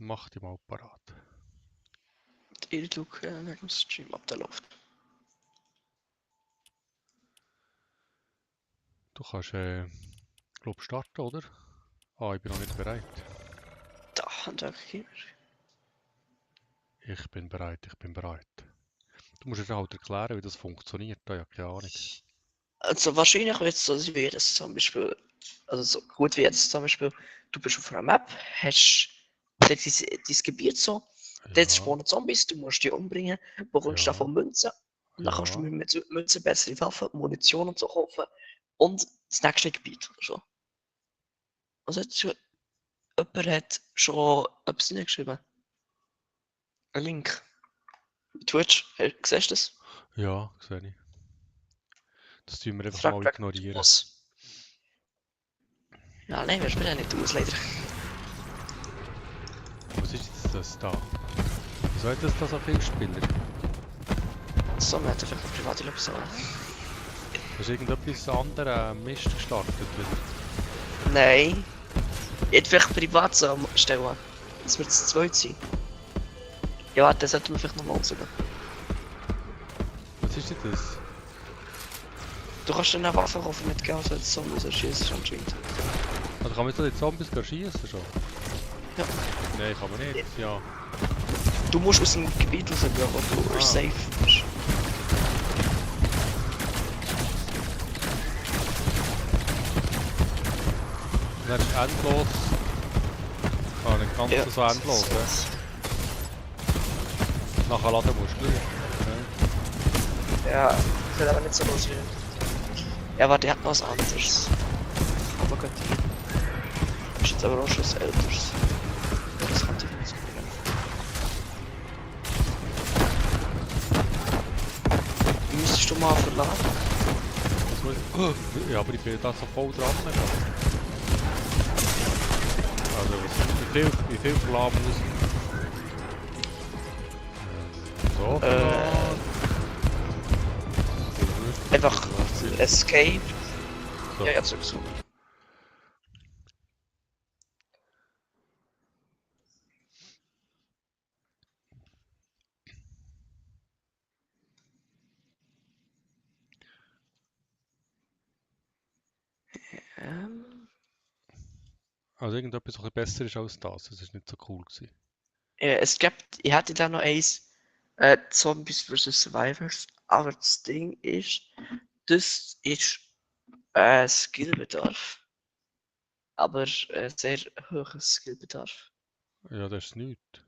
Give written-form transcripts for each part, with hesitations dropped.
Mach dich mal parat. Ich schaue nach dem Stream, ob der läuft. Du kannst, glaub starten, oder? Ah, ich bin noch nicht bereit. Da, danke ich. Ich bin bereit, ich bin bereit. Du musst dir halt erklären, wie das funktioniert. Da ja keine Ahnung. Also wahrscheinlich wird es so sein, wie jetzt zum Beispiel, also so gut wie jetzt zum Beispiel, du bist auf einer Map, hast dein Gebiet so, dort Ja, spawnen Zombies, du musst die umbringen, bekommst ja, davon Münzen und dann kannst du ja. mit Münzen bessere Waffen, Munition und so kaufen und das nächste Gebiet oder so. Also jetzt schon, jemand hat schon etwas hingeschrieben. Ein Link. Twitch, hey, siehst du das? Ja, sehe ich. Das tun wir einfach mal Fragt ignorieren. was. Ja, nein, wir spielen nicht aus, leider. Was ist jetzt das da? Wieso hat das da so viele Spieler? So, man hat einfach eine private Lösung. Hast du irgendetwas anderes Mist gestartet wieder? Nein. Ich hätte vielleicht privat so stellen. Das wird zu zweit sein. Ja, warte, das sollten wir vielleicht nochmal aussuchen. Was ist denn das? Du kannst dann eine Waffe kaufen mit Geld, als Zombies erschießen anscheinend. Also kann man jetzt die Zombies schießen schon? Ja. Nein, kann man nicht. Ja. Du musst aus dem Gebiet rausgehen, wo du safe bist. Dann ist endlos. Ah, nicht ganz Ja. so endlos, ne? Nachher laden musst du gleich. Ja, das wird aber nicht so los wie. Ja, warte, der hat noch was anderes. Aber gut. Ist jetzt aber auch schon was Älteres. Ja, das kann ich nicht so bringen. Wie müsstest du mal verladen? Oh, ja, aber ich bin da so voll dran. Also, wie viel verladen muss ich? So, Einfach Escape. So. Ja, jetzt sowieso. Also irgendetwas, was besser ist als das. Das ist nicht so cool gewesen. Es gibt, ich hatte da noch eins, Zombies vs. Survivors, aber das Ding ist, das ist Skillbedarf. Aber sehr hoher Skillbedarf. Ja, das ist nichts.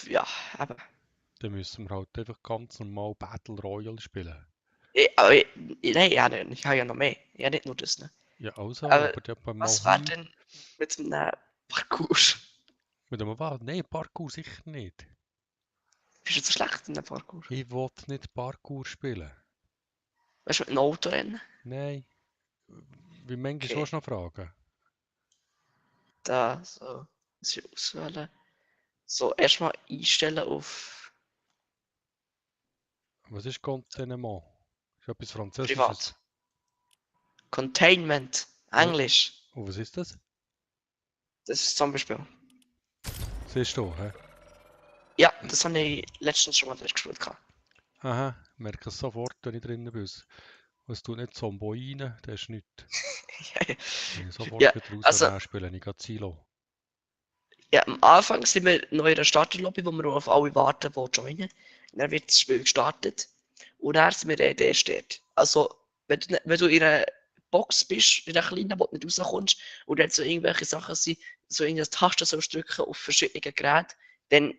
Ja, aber. Dann müssen wir halt einfach ganz normal Battle Royale spielen. Aber nein, ja, nein, ich habe ja noch mehr. Ja, nicht nur das, ne? Ja, also, Aber aber der hat mal was war denn mit einem Parkour? Mit dem was? Nein, Parkour sicher nicht. Bist du so schlecht in einem Parkour? Ich will nicht Parkour spielen. Weißt du, mit einem Autorennen? Nein. Wie manchmal Okay, willst du noch fragen? da so. Muss ich auswählen. So, erstmal einstellen auf Was ist Contentement? Ist etwas Französisches? Privat. Containment, Und Englisch. was ist das? Das ist zum Beispiel. Siehst du, hä? Ja, das habe ich letztens schon mal gespielt. Aha, merke es sofort, wenn ich drinnen bin. Es tut nicht Zombo rein, das ist nichts. Wenn ich sofort Ja, wieder raus also, spiele ich gerade Silo. ja, am Anfang sind wir noch in der Starterlobby, wo wir auf alle warten, die joinen. Dann wird das Spiel gestartet. Und dann sind wir der erste dort. Also, wenn du in einer Box bist, in einer kleinen, wo du nicht rauskommst, und dann so irgendwelche Sachen sind, so in der Taste so drücken auf verschiedenen Geräten, dann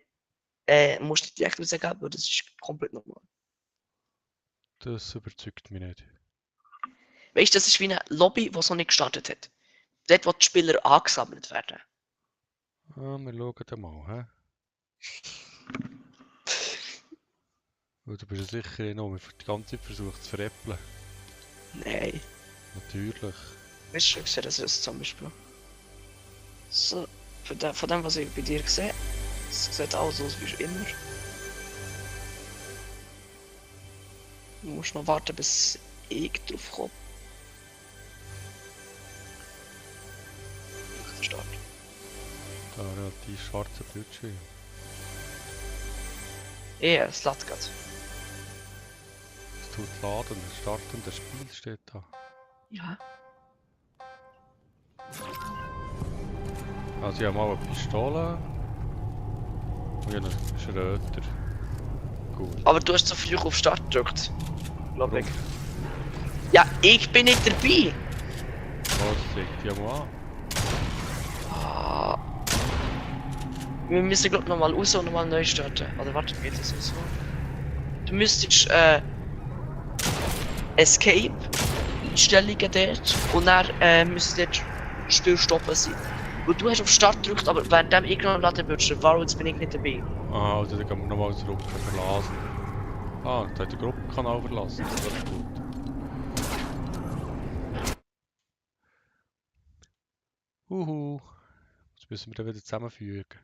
musst du direkt rausgeben, weil das ist komplett normal. Das überzeugt mich nicht. Weißt du, das ist wie eine Lobby, die so nicht gestartet hat. Dort, wo die Spieler angesammelt werden. Ah, wir schauen mal, hä? Weil du bist ja sicher noch die ganze Zeit versucht zu veräppeln. Nein. Natürlich. Weißt du, schon gesehen, das ist zum Beispiel. So, von dem, was ich bei dir sehe, es sieht alles aus wie immer. Du musst noch warten, bis ich drauf komme. Start. relativ schwarzer Bildschirm. Ja, es lädt gerade. Es tut laden, starten, das Spiel steht da. Ja. Also ich habe mal eine Pistole. Und einen Schröter. Gut. Aber du hast so früh auf Start gedrückt. Glaube ich. Warum? Ja, ich bin nicht dabei! Was zeigt ja mal an? Ah. Wir müssen glaube nochmal raus und nochmal neu starten. Oder warte, geht das so? Du müsstest Escape Einstellungen dort und dann müsste dort Spiel stoppen sein. Und du hast auf Start gedrückt, aber während ich noch laden würdest, warum jetzt bin ich nicht dabei? Ah, also dann gehen wir nochmal zurück verlassen. Ah, da hat der Gruppenkanal verlassen, das ist gut. Jetzt müssen wir dann wieder zusammenfügen.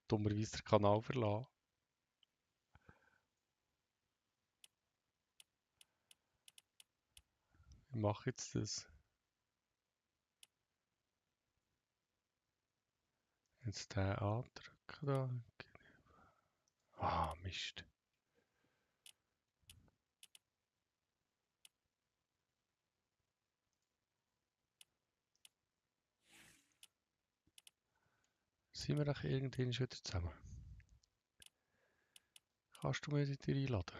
Dummerweise den Kanal verlassen. Wie mache ich jetzt das? Jetzt den andrücken da. Ah, Mist. Sind wir doch irgendwann schon wieder zusammen? Kannst du mir nicht einladen?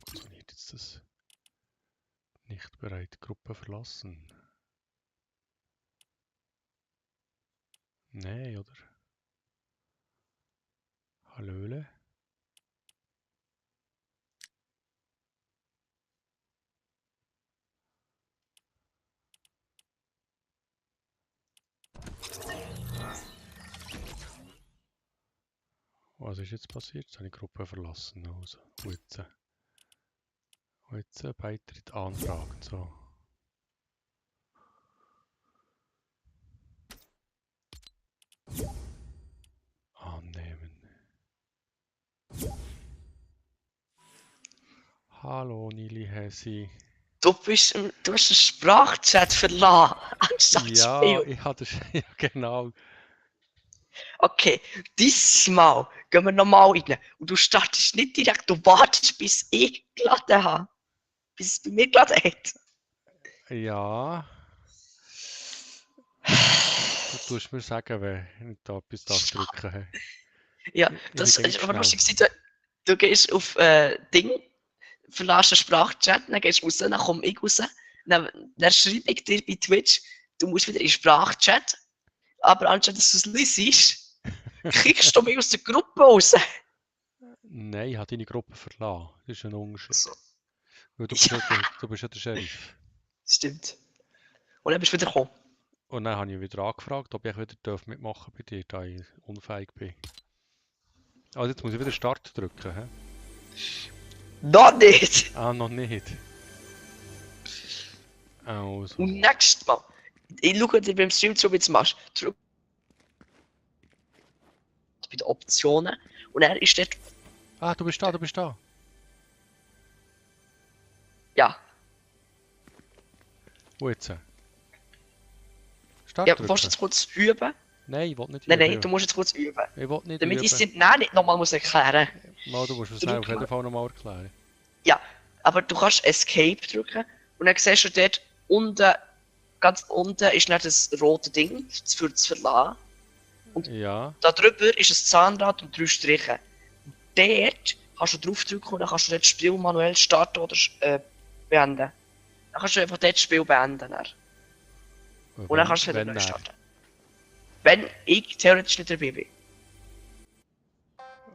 Funktioniert jetzt das? Nicht bereit, Gruppe verlassen. Nee, oder? Hallöle? Was ist jetzt passiert? Jetzt habe ich die Gruppe verlassen. Also, und jetzt Beitritt anfragen. So. Annehmen. Hallo Nili Hesi. Du hast den Sprachchat verlassen, anstatt zu Ja, spielen. ich hatte ja genau. Okay, dieses Mal gehen wir nochmal rein. Und du startest nicht direkt, du wartest, bis ich geladen habe. Bis es bei mir geladen hat. Ja. Du tust mir sagen, wenn ich da etwas drücken darf. Ja, Ich das bin ist aber schnell. lustig. Du gehst auf Ding, verlässt den Sprachchat, dann gehst du raus, dann komme ich raus. Dann schreibe ich dir bei Twitch, du musst wieder in den Sprachchat. Aber anstatt dass du es liest, kriegst du mich aus der Gruppe raus. Nein, ich habe deine Gruppe verlassen. Das ist ein Unterschied. So, Weil du bist ja der Sheriff. stimmt. Und dann bist du wieder gekommen. Und dann habe ich wieder angefragt, ob ich wieder mitmachen bei dir, da ich unfähig bin. Also jetzt muss ich wieder Start drücken, hä? Noch nicht! Ah, noch nicht. Also. Und nächstes Mal, ich schaue dir beim Stream zu, wie du es machst. Drück bei den Optionen und er ist dort. Ah, du bist da. Ja. Wo jetzt? Start Ja, drücken. willst du jetzt kurz üben? Nein, ich will nicht Nein, üben. du musst jetzt kurz üben. Ich will nicht Damit üben. ich es dir nicht nochmal erklären muss. Mal, du musst es auf jeden Fall nochmal erklären. Ja, aber du kannst Escape drücken und dann siehst du dort unten, ganz unten ist nicht das rote Ding für das Verlassen. Und ja. da drüber ist ein Zahnrad und 3 Striche. Dort kannst du draufdrücken und dann kannst du dort das Spiel manuell starten oder beenden. Dann kannst du einfach dort das Spiel beenden. Dann. Und dann kannst du wieder neu starten. Wenn ich theoretisch nicht dabei bin.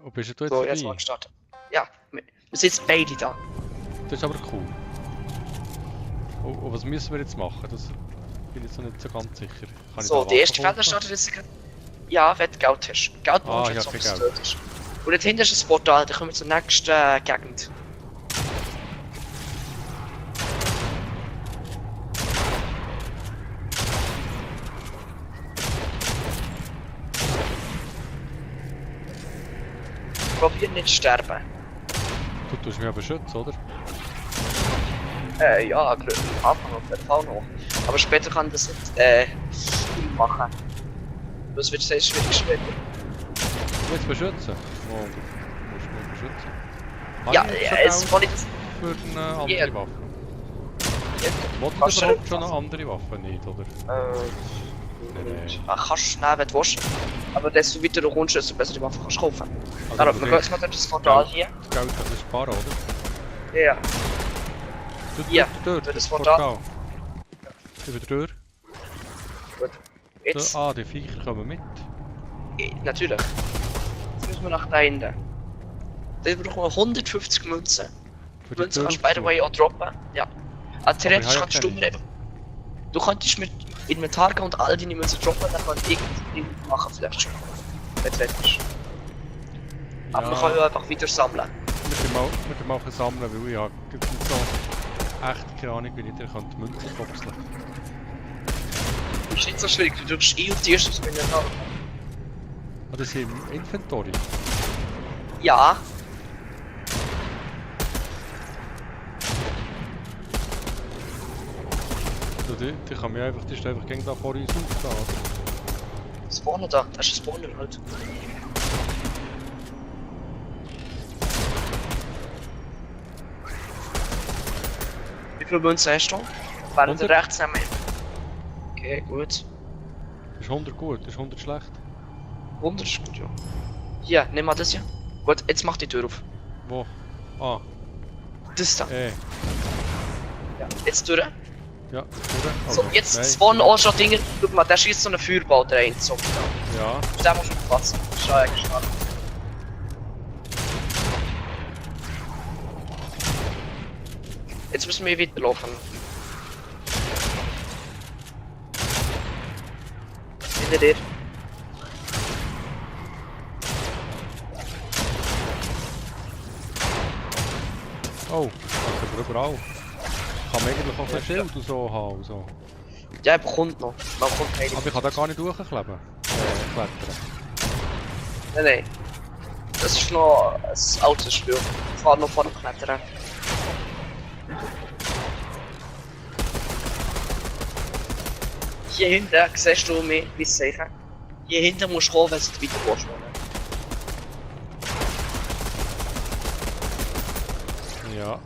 Und bist du jetzt So, dabei? jetzt mal gestartet. Ja, wir sind beide da. Das ist aber cool. Und was müssen wir jetzt machen? Das bin ich jetzt noch nicht so ganz sicher. Kann So, ich da die erste Waffen Fehler startet jetzt. Ja, wenn du Geld hast. Geld brauchst du ja, jetzt, kein ob es Geld. tot ist. Und dort hinten ist ein Portal, dann kommen wir zur nächsten Gegend. Probier nicht zu sterben. Du tust mich aber schützen, oder? Ja, am Anfang auf jeden Fall noch. Aber später kann das nicht machen. Das wird sehr schwierig später. Jetzt beschützen? Oh, du musst mich beschützen. Ja, Habe ich ja, schon es Geld war nicht... für eine andere Ja. Waffe? Ja, Wollt ihr kannst du überhaupt nicht schon eine machen. andere Waffe nicht, oder? Kannst du nehmen, wenn du willst. Aber desto weiter du kommst, desto besser die Waffe kannst du kaufen. Also, Also, wir gehen jetzt mal durch das Portal hier. Das Geld kannst du sparen, oder? Ja. Hier, Durch durch das Portal. Über durch. Gut. Jetzt, Ah, die Viecher kommen mit. natürlich. Jetzt müssen wir nach da hinten. Da brauchen wir 150 Münzen. Für die Münzen kannst du Tür by the way auch droppen. Ja. Also theoretisch ich habe kannst ja du keine. mir einfach... Du könntest mit Inventar gehen und all deine Münzen droppen, dann kann ich irgendwas machen vielleicht schon. Wenn du willst. Aber man kann ja einfach wieder sammeln. Mit dem auch sammeln, weil ich habe nicht so echt keine Ahnung, wie ich dir die Münzen kopseln kann. Ist nicht so schwierig, du drückst auf die erste Inventar. Ah, das ist im Inventory. Ja. Also die kann mir einfach, die ist einfach gegen da vor uns aufgehen, oder? Spawner da, das ist ein Spawner halt. Wie viele Münzen hast du? Während du 100. rechts nehmen. Okay, gut. Das ist 100 gut, das ist 100 schlecht. 100 ist gut, ja. Hier, nimm mal das hier. Gut, jetzt mach die Tür auf. Wo? Ah, Das da. Ja, Jetzt durch. durch. So, jetzt spawnen auch schon Dinge. Guck mal, der schießt so einen Feuerball rein. So. Ja, Da musst du aufpassen. Das ist eigentlich schade. Jetzt müssen wir weiterlaufen. Hinter dir. oh, das ist aber überall. Kann man eigentlich auch ein Schild und so haben und so. Ja, er bekommt noch. Man bekommt keine. Aber ich kann da gar nicht durchkleben. Klettern. Nein, nein. Das ist noch ein altes Spiel. Ich fahre noch vor dem Klettern. Hier hinten siehst du mich, wie ich sage. Hier hinten musst du kommen, wenn du weiter willst. Ja.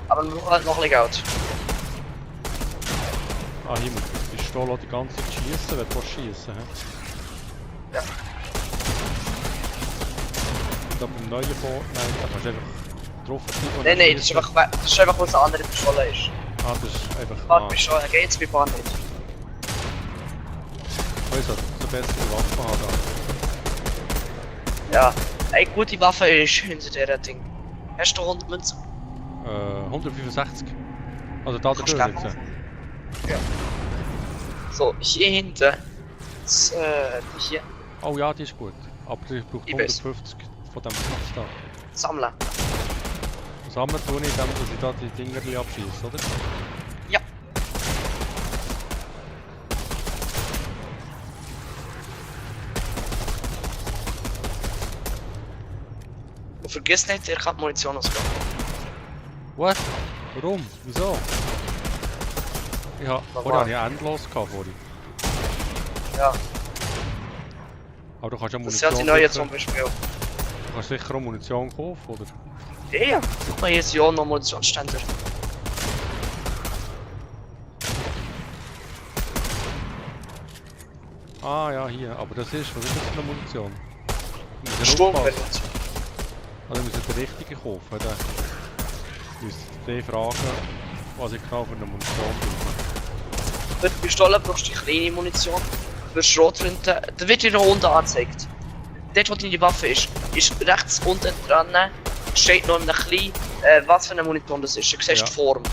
Aber wir brauchen halt noch ein bisschen Geld. Ah, hier muss die Pistole auch die ganze Zeit schießen, wenn du schießen willst. Ja. Da beim neuen Fortnite, da kannst du einfach drauf klicken. Nein, nein, das ist einfach, was eine andere Pistole ist. Ah, das ist einfach. Warte, Pistole, geht's bei Bahn nicht. Also, so bessere Waffen haben. Ja, eine gute Waffe ist hinter dieser Ding. Hast du 100 Münzen? 165. Also da Kannst du durch gerne jetzt. Ja. So, hier hinten. Das, die hier. Oh ja, die ist gut. Aber ich brauche Die beste. 150 von dem Platz da. Sammeln. Sammeln tue ich, indem dass ich da die Dinger abschieße, oder? Ja. Und vergiss nicht, ihr könnt Munition ausgeben. What? Warum? Wieso? Ich habe Normal. vorher habe ich endlos gehabt vorhin. Ja, Aber du kannst ja das Munition. sind die neuen sicher- Zombie-Spiele. Du kannst sicher auch Munition kaufen, oder? Ja, guck mal, hier ist ja noch Munitionsständer. Ah ja, hier. Aber was ist das für eine Munition? Wir müssen Sturmgewehr. aufpassen. Also wir müssen den richtigen kaufen. Dann müssen die fragen, was ich genau für eine Munition brauche. Für die Pistole brauchst du die kleine Munition. Für Schrotflinte, da wird dir noch unten angezeigt. Dort wo deine Waffe ist rechts unten dran, steht noch ein klein, was für eine Munition das ist. Du siehst Ja. die Form.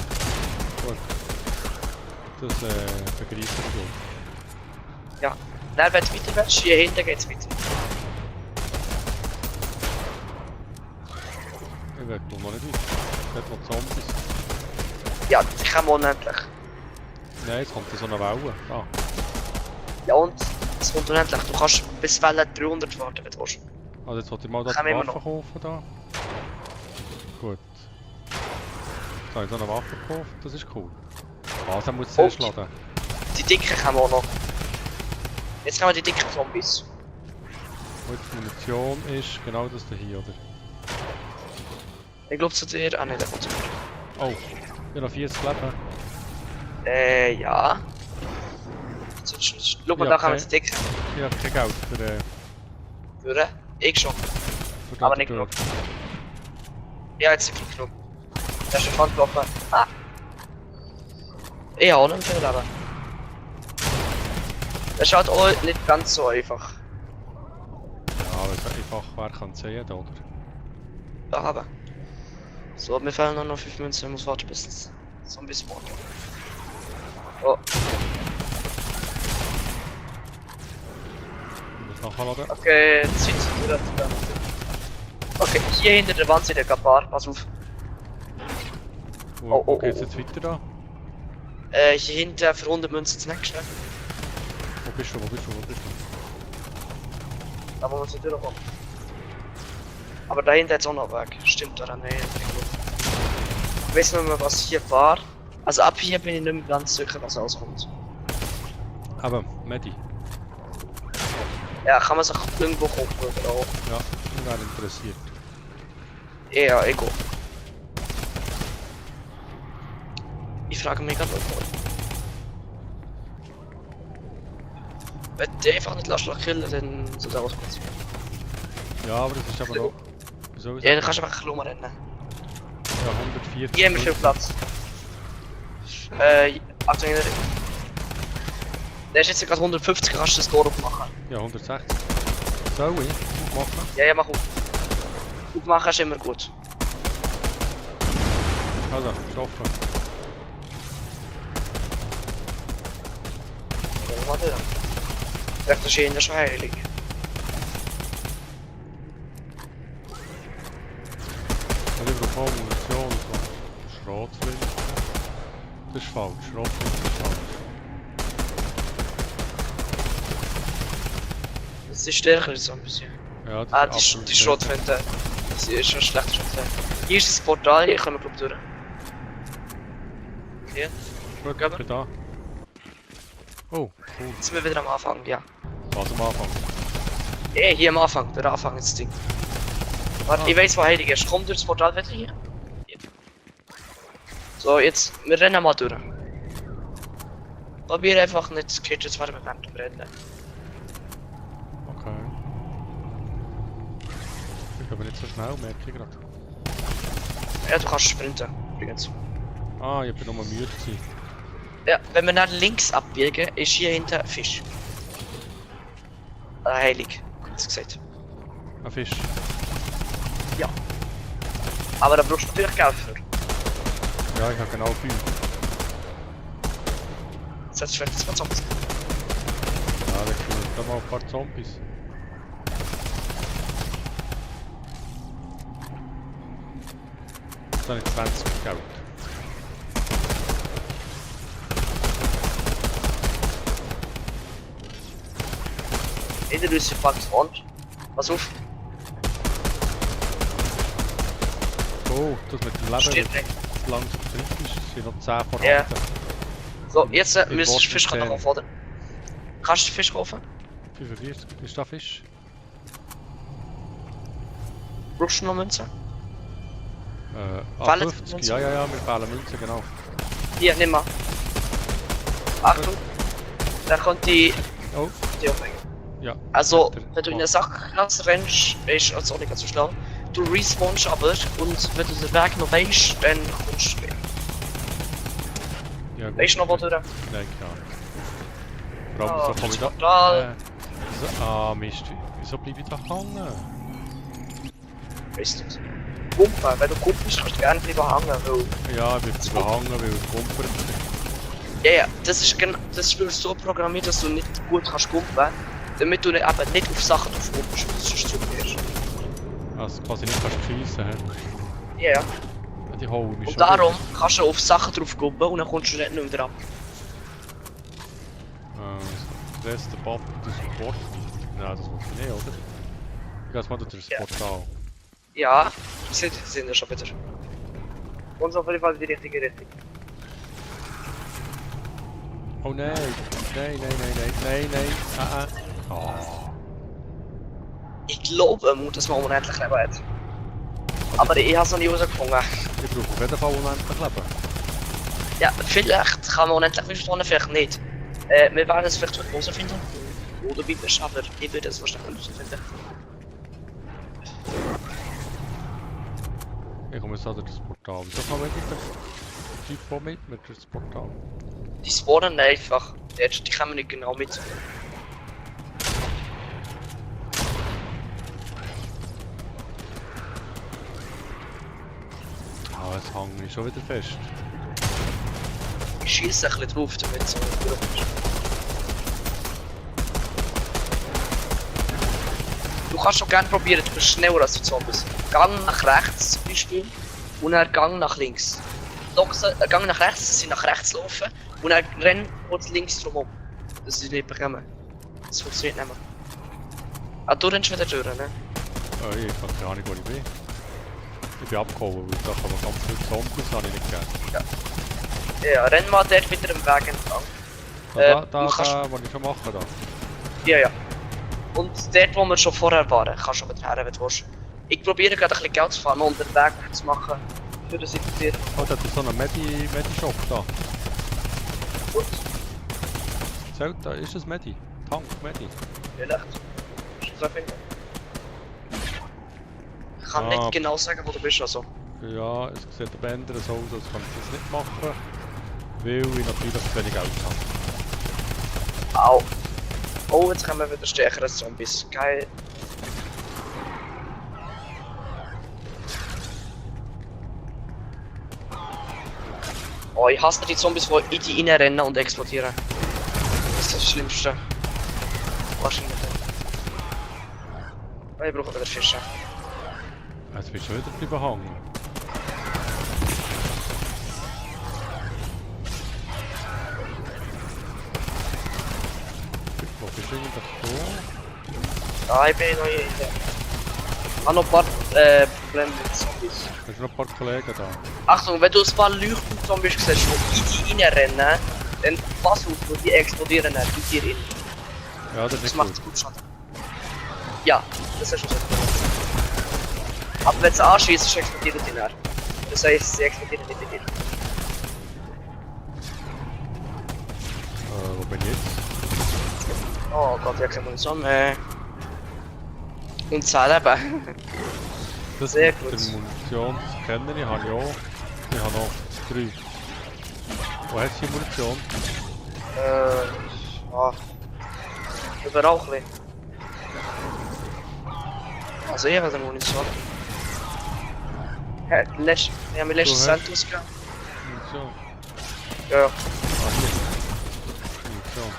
Das begreife ich gut. Ja. Dann, wenn du weiter willst, hier hinten geht's weiter. Ich will noch nicht weiter. Dort noch Zombies. Ja, die kommen unendlich. Nein, jetzt kommt so eine Welle. Ah. Ja und, es kommt unendlich. Du kannst bis Welle 300 warten, wenn du willst. Also jetzt wollte ich mal da Kann die immer Waffe noch. kaufen. Da. Gut. habe ich so eine Waffe gekauft, das ist cool. Was, er muss zuerst laden. Die dicken haben wir auch noch. Jetzt haben wir die dicken Zombies. Und die Munition ist genau das hier, oder? Ich glaube zu dir. Ah ne, der kommt zu mir. Oh, ich habe noch 40 Leben. Ja. Schau mal, Ja, da haben wir okay. die dicken. Ich habe kein Geld für Würde? Ich schon. für Aber die nicht Tür. genug. Ja, jetzt nicht genug. Da ist eine Wandwaffe. Ah! Ich auch nicht viel Leben. Das ist halt auch nicht ganz so einfach. Ja, aber so einfach wer kann es sehen, oder? Da haben. So, mir fehlen nur noch 5 Münzen. Ich muss warten bis es Zombies spawnen. Oh, Ich muss nachladen. okay, zieht sich wieder. Okay, hier hinter der Wand sind ein paar. Pass auf. Wo, Oh, wo geht's jetzt weiter da? Hier hinten für 100 Münzen das nächste. Wo bist du, wo bist du, wo bist du? Da wo wir nicht durchkommen. Aber da hinten hat es auch noch Weg. Stimmt daran, nee. Ich weiß nicht mehr, was hier war. Also ab hier bin ich nicht mehr ganz sicher, was rauskommt. Aber, Medi. Ja, kann man sich irgendwo gucken oder auch. Ja, ich wäre interessiert. Ja, ich gehe. Ich frage mich gerade noch. Wenn du einfach nicht lässt killen, dann soll das alles passieren. Ja, aber das ist aber noch... Wieso ist Ja, dann das? kannst du einfach rumrennen. Ja, 140. Hier haben wir viel Platz. Achtung, der ist jetzt gerade 150, kannst du das Tor aufmachen. Ja, 160. Soll ich? Machen? Ja, ja, mach auf. Aufmachen ist immer gut. Also, ist offen. Ja, mach das. Vielleicht ist hier schon heilig. Also ich brauche Munition, so Schrotflinte. Das ist falsch, Schrotflinte ist falsch. Das ist stärker so ein bisschen. Ja, das Ah, ist die absolut Schrotflinte. Das ist schon schlecht Schrotflinte. Hier ist das Portal, hier können wir glaub durch. Hier, Gut, Gehen wir? ich bin da. Oh, cool. jetzt sind wir wieder am Anfang, ja. Was am Anfang? Ja, hier am Anfang, der Anfang ist das Ding. Warte, Ah. ich weiß, wo heilig ist. Komm durch das Portal wieder hier. Hier. So, jetzt, wir rennen mal durch. Probier einfach nicht das Kitchen weiter mit dem Brennen. Okay. Ich bin aber nicht so schnell, merke ich gerade. Ja, du kannst sprinten, übrigens. Ah, ich bin noch mal müde gewesen. Ja, wenn wir nach links abbiegen, ist hier hinten ein Fisch. Heilig, kurz gesagt. Ein Fisch. Aber da brauchst du natürlich Geld für. Ja, ich habe genau 5. Selbstverständlich was anderes. Ja, da kriegen wir mal ein paar Zombies. Jetzt habe ich 20 Geld. Hinter uns ist Bugs und. Pass auf, Oh, das mit dem Leben steht wird nicht. langsam kritisch. Es sind noch 10 vorhanden. Ja. So, jetzt Ich müsstest du warte Fisch mit kaufen, oder? Kannst du Fisch kaufen? 45. Ist da Fisch? Brauchst du noch Münzen? Fehlen 50 50? Ja, ja, ja, mir fehlen Münzen, genau. Hier, nimm mal. Achtung, da kommt die Oh, umbringen. ja. Also, Hat er wenn du in gemacht. der Sackgasse rennst, ist also auch nicht ganz so schlau. Du respawnst aber und wenn du den Weg noch weißt, dann kommst du wieder. Ja, gut. Weißt du noch, wo du da? Nein, keine Ahnung. Vor allem, Ah, so komme ich da... Portal. So, ah, Mist. Wieso bleibe ich da hängen? Weißt du. Kumpen, wenn du kumpelst, kannst du gerne bleiben hängen, weil... Ja, ich bin hängen, weil ich kumpert. Ja, ja, das ist Spiel so programmiert, dass du nicht gut kannst kumpen, damit du nicht, eben nicht auf Sachen drauf kumpelst, das ist zu wirst. Also quasi nicht kannst schiessen, hä? Ja, ja. Ja, die holen mich Und schon darum kannst du auf Sachen drauf kumpen und dann kommst du nicht mehr wieder ab. Das ist der Button, das Support. Nein, das wollte ich nicht, oder? Ich gehe jetzt mal durch das Ja. Portal. Ja, sind ja schon wieder. Uns auf jeden Fall in die richtige Richtung. Oh nein! Nein, nein, nein, nein, nein, nein! Oh. Ich glaube, dass man unendlich Leben hat. Aber ich habe es noch nie herausgefunden. Ich brauche auf jeden Fall unendlich Leben. Ja, vielleicht kann man unendlich verstanden, vielleicht nicht. Wir werden es vielleicht herausfinden. Oder wie es, aber ich würde es wahrscheinlich herausfinden. Ich komme jetzt an das Portal. Wieso kann man nicht den Typ mit das Portal? Die spawnen einfach. Die kommen nicht genau mit. Ah, jetzt hänge ich schon wieder fest. Ich schieße ein bisschen drauf, damit es so gut ist. Du kannst schon gerne probieren, du bist schneller als die Zombies. Gang nach rechts zum Beispiel und dann Gang nach links. Gang nach rechts, dass sie nach rechts laufen und dann rennen kurz links drum um. Dass sie nicht bekommen. Das funktioniert nicht mehr. Ah, du rennst wieder durch, ne? Ich habe keine Ahnung, wo ich bin. Ich bin abgehauen, weil da kann man ganz viele Zombies habe ich nicht gegeben. Ja, renn mal dort wieder im Weg entlang. Da, du kannst- was ich schon mache da. Ja, ja. Und dort, wo wir schon vorher waren, kannst du schon wieder her, wenn du willst. Ich probiere gerade ein bisschen Geld zu fahren und den Weg zu machen, für das ich Oh, da ist so ein Medi-Shop da. Gut, Zählt, da ist es Medi. Tank, Medi. vielleicht. Musst du es finden. Ich kann Ah. nicht genau sagen, wo du bist, also. Ja, es sieht aber ändern so aus, als kann ich das nicht machen. Weil ich natürlich zu wenig Geld habe. Au. Oh, jetzt kommen wieder stärkere Zombies. Geil. Oh, ich hasse die Zombies, die in die reinrennen und explodieren. Das ist das Schlimmste. Wahrscheinlich. Oh, ich brauche wieder Fische. Jetzt bist du wieder bleiben hängen. Wo bist du eigentlich da? Ah, ich bin noch hier. Ich habe noch ein paar Probleme mit Zombies. Da sind noch ein paar Kollegen da. Achtung, wenn du ein paar Leuchten-Zombies siehst, die in die reinrennen, dann pass auf, wo die explodieren dann in dir rein. Ja, das ist Das nicht macht gut. gut Schaden. Ja, das ist schon so. Aber wenn sie anschießt, explodiert die nicht. Das heißt, sie explodieren nicht in dir. Wo bin ich jetzt? Oh Gott, ich habe keine Munition mehr. Und 10 Leben. Das Sehr mit gut. der Munition, das kenne ich, habe ich auch. Ich habe noch 3. Wo hast du die Munition? Ja. Überall ein bisschen. Also ich habe eine Munition. Hä, ich habe mir letztes Du hast- Cent ausgegeben. Munition. Ja. Ah, hier. Munition.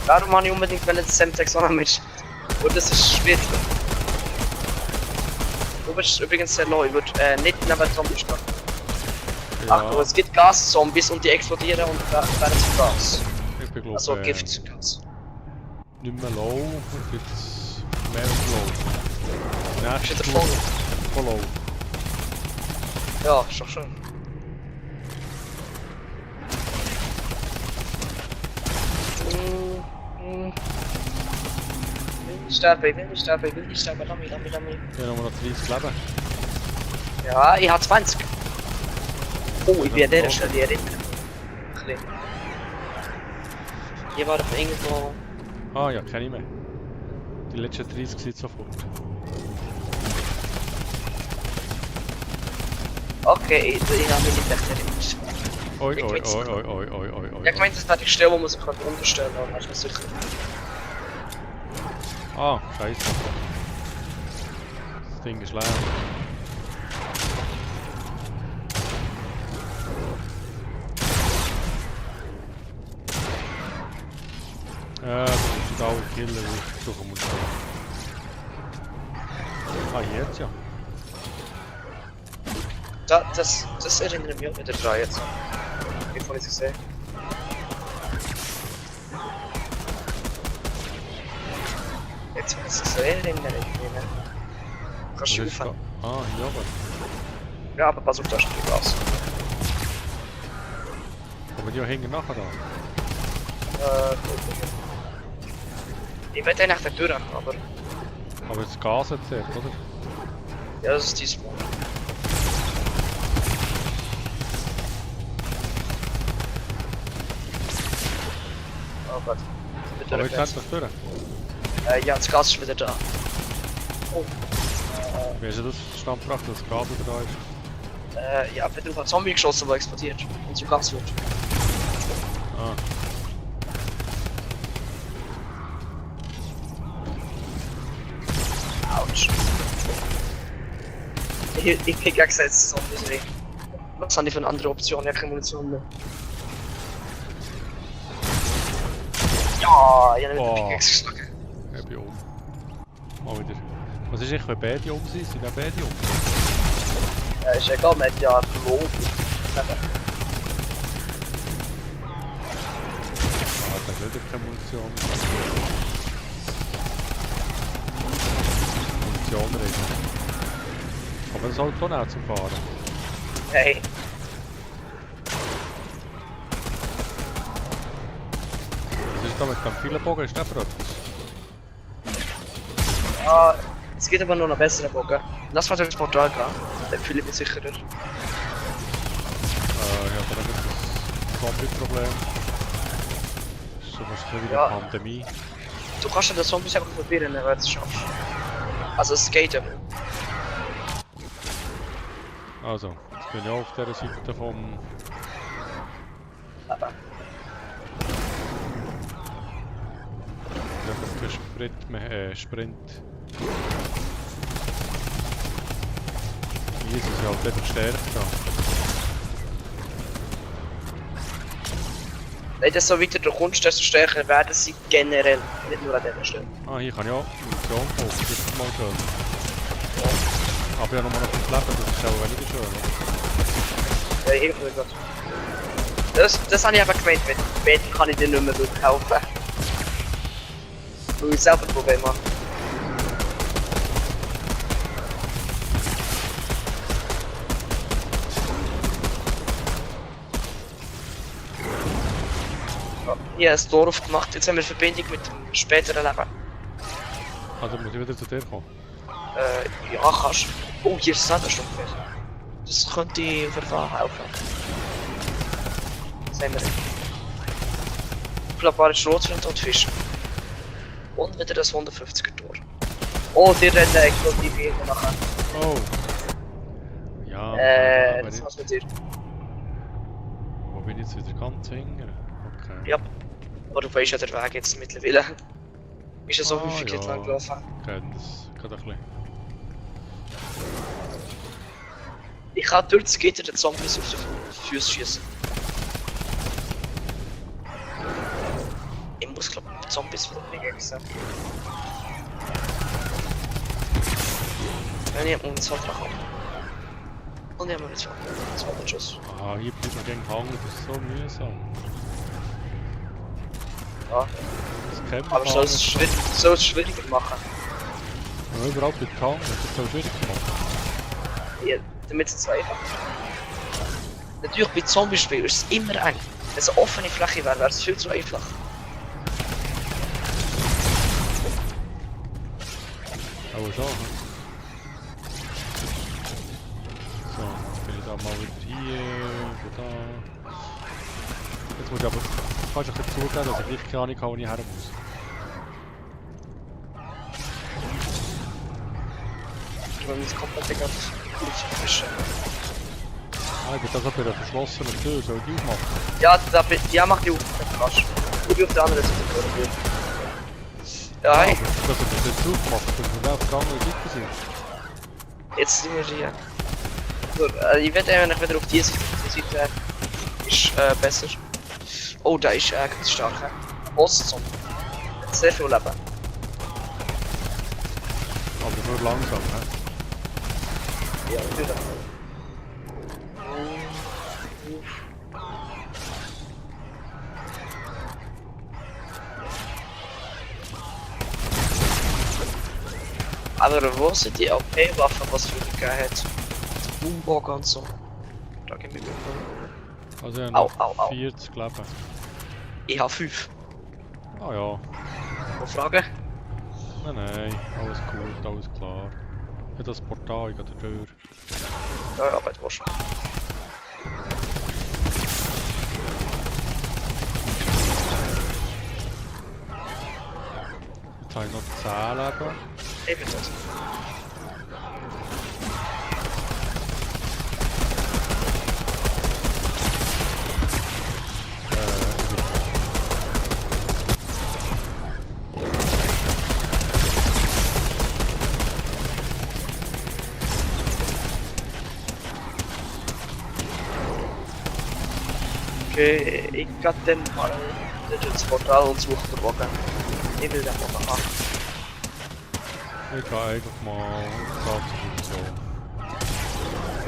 Darum habe ich unbedingt das Semtex auch noch mit. Und das ist schwierig. Du bist übrigens sehr low, ich würde nicht neben Zombies stehen. Achtung, Ja, es gibt Gas-Zombies und die explodieren und werden zu Gas. ich bin Also glaube Giftgas. nicht mehr low, jetzt mehr low. Ist Nächste wieder voll? voll low. Ja, ist doch schön. Ich will nicht sterben, lass mich. Ich habe noch 30 Leben. Ja, ich habe 20. Oh, ich bin an dieser Stelle erinnert. Ein bisschen. Hier war doch irgendwo... Ah ja, kenne ich mehr. Die letzten 30 sind sofort. Okay, ich habe mich nicht echt erinnert. Oi, Ich oi, will's oi, nicht. oi, oi, oi, oi, oi. Ja, ich meine, das wäre die Stelle, wo man sich unterstellen kann, aber ich bin sicher. Ah, scheiße. Das Ding ist leer. Das ist alle Killer, die ich suchen muss. Ah, jetzt ja. Das erinnert mich auch wieder dran jetzt. Wie vorhin gesehen. Jetzt muss ich es erinnern, ich meine. Kannst du Was ist da? aufhängen. Ah, hier oben. Ja, aber pass auf, da ist ein Glas. Kommen die auch hinten nachher an? Ich will eigentlich der Tür, aber Aber das Gas hat zuerst, oder? ja, das ist diesmal. Oh Gott. Bitte Aber ich rückwärts. kann das durch. Ja, das Gas ist wieder da. Oh. Wie hast du das zustande gebracht, dass das Gas wieder da ist? Ja, wird auf einen Zombie geschossen, der explodiert. Und so Gas wird. Ah. Autsch. Ich krieg ja gesagt, Zombies rein. Was habe ich für eine andere Option? Ich habe keine Munition mehr. Ja, ich habe mit der Oh. Pickaxe geschlagen. Ich bin um. Mal wieder. Was ist eigentlich, wenn beide um sind? Sind auch beide um? Ja, ist egal, man hat ja verloren. Ah, da will ich keine Munition. Munition reden. Aber das Auto auch zum Fahren. Hey. Was ist da mit dem Pfeilenbogen? Ist der praktisch? Ah, es gibt aber noch einen besseren Bogen. Lass mal durchs Portal gehen. Dann fühle ich mich sicherer. Ich habe da nicht das Zombie-Problem. Das ist so fast wie Ja. eine Pandemie. Du kannst ja den Zombies einfach probieren, wenn du es schaffst. Also es geht ja. Also, jetzt bin ich auch auf dieser Seite vom... Der Sprint. Jesus, ich halt einfach stärker da. Wenn du so weiter du kommst, desto stärker werden sie generell. Nicht nur an dieser Stelle. Ah, hier kann ich auch Munition kaufen, das ist mal schön. Aber ja nochmal noch 5 Leben, das ist auch weniger schön, oder? Ja, irgendwie gut. Das habe ich einfach gemeint, wenn später kann ich den nicht mehr wirklich kaufen. Weil ich selber ein Problem habe. Ja, ich habe ein Dorf gemacht, jetzt haben wir Verbindung mit dem späteren Leben. Also muss ich wieder zu dir kommen. Ja, kannst. Oh, hier ist das schon ungefähr. Das könnte auf jeden Fall helfen. Was haben wir denn? Klappbare Schrotflinte und Fischen. Und wieder das 150er Tor. Oh, die rennen explosiv irgendwo nachher. Oh! Ja, aber Das nicht. war's mit dir. Wo bin ich jetzt wieder ganz hinten? Okay. Ja. Aber du weißt ja der Weg jetzt mittlerweile. Ist ja so Ah, häufig ja. entlang gelaufen. Okay, das geht ein bisschen. Ich kann durch das Gitter den Zombies auf die Füße schießen. Ich muss glaube ich Zombies wieder bringen gesehen. Ja, ich hab Munition dran. Und ich hab Munition. 200 Schuss. Ah, hier bleibt man gegen Hang, das ist so mühsam. Ja. Das kennt man Aber soll es schwieriger machen. Ja, überall bleibt Hang, das ist so schwierig gemacht. Ja, damit es einfach. Natürlich bei Zombie-Spielen ist es immer eng. Wenn es eine offene Fläche wäre, wäre es viel zu einfach. Aber schon, hm? So, jetzt bin ich da mal wieder hier, wieder da. Jetzt muss ich aber fast ein bisschen zugeben, dass ich wirklich keine Ahnung habe, wo ich her muss. Ich will mich komplett egal fischen. Ah, ich bin da so bei der verschlossenen Tür, soll ich die aufmachen? Ja, ja, mach die auf, wenn du kannst. Ich bin auf der anderen Seite der Tür. Ja, hey, Aber dass ich das jetzt aufmache, dass wir auf der anderen Seite sind. jetzt sind wir hier. Gut, ich werde eigentlich wieder auf die Seite. Ist besser. Oh, da ist ganz stark. Bosszone. Sehr viel Leben. Aber nur langsam, hä? Ja, wieder. Aber wo sind die OP-Waffen, was es früher gegeben hat? Boombock und so. Da gehen wir mit. Also ja, Au, noch au, au. 40 Leben. Ich habe 5. Ah ja. Noch Fragen? Nein, alles gut, alles klar. Ja, das Portal, ich gehe da durch. Ja, ja, aber du warst. Jetzt habe ich noch 10 Leben. Eben das. Okay, ich gehe dann mal ins Portal und suche den Wagen. Ich will den Wagen haben. Ich gehe einfach mal zur Funktion.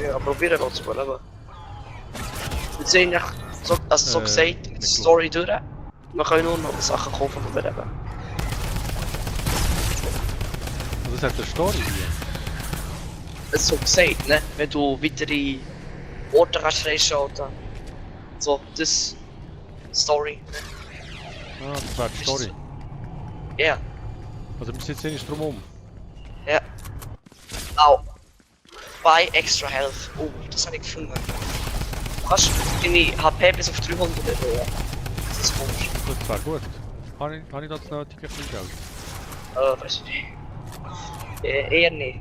Ja, probieren wir zu überleben. Wir sehen ja, so, also so gesagt, die nicht Story durch. Wir können nur noch Sachen kaufen und überleben. Also es hat eine Story hier. Es ist so gesagt, ne? Wenn du weitere Orte kannst freischalten. So, das Story, ne? Ah, das wäre die Story. Ja, Also wir sitzen nicht drum. ja. Au. Buy extra health. Oh, das habe ich gefunden. Du kannst deine HP bis auf 300 erhöhen. Das ist komisch. Das wäre gut. Habe ich das nötige viel Geld? Weiß ich nicht. Eher nicht.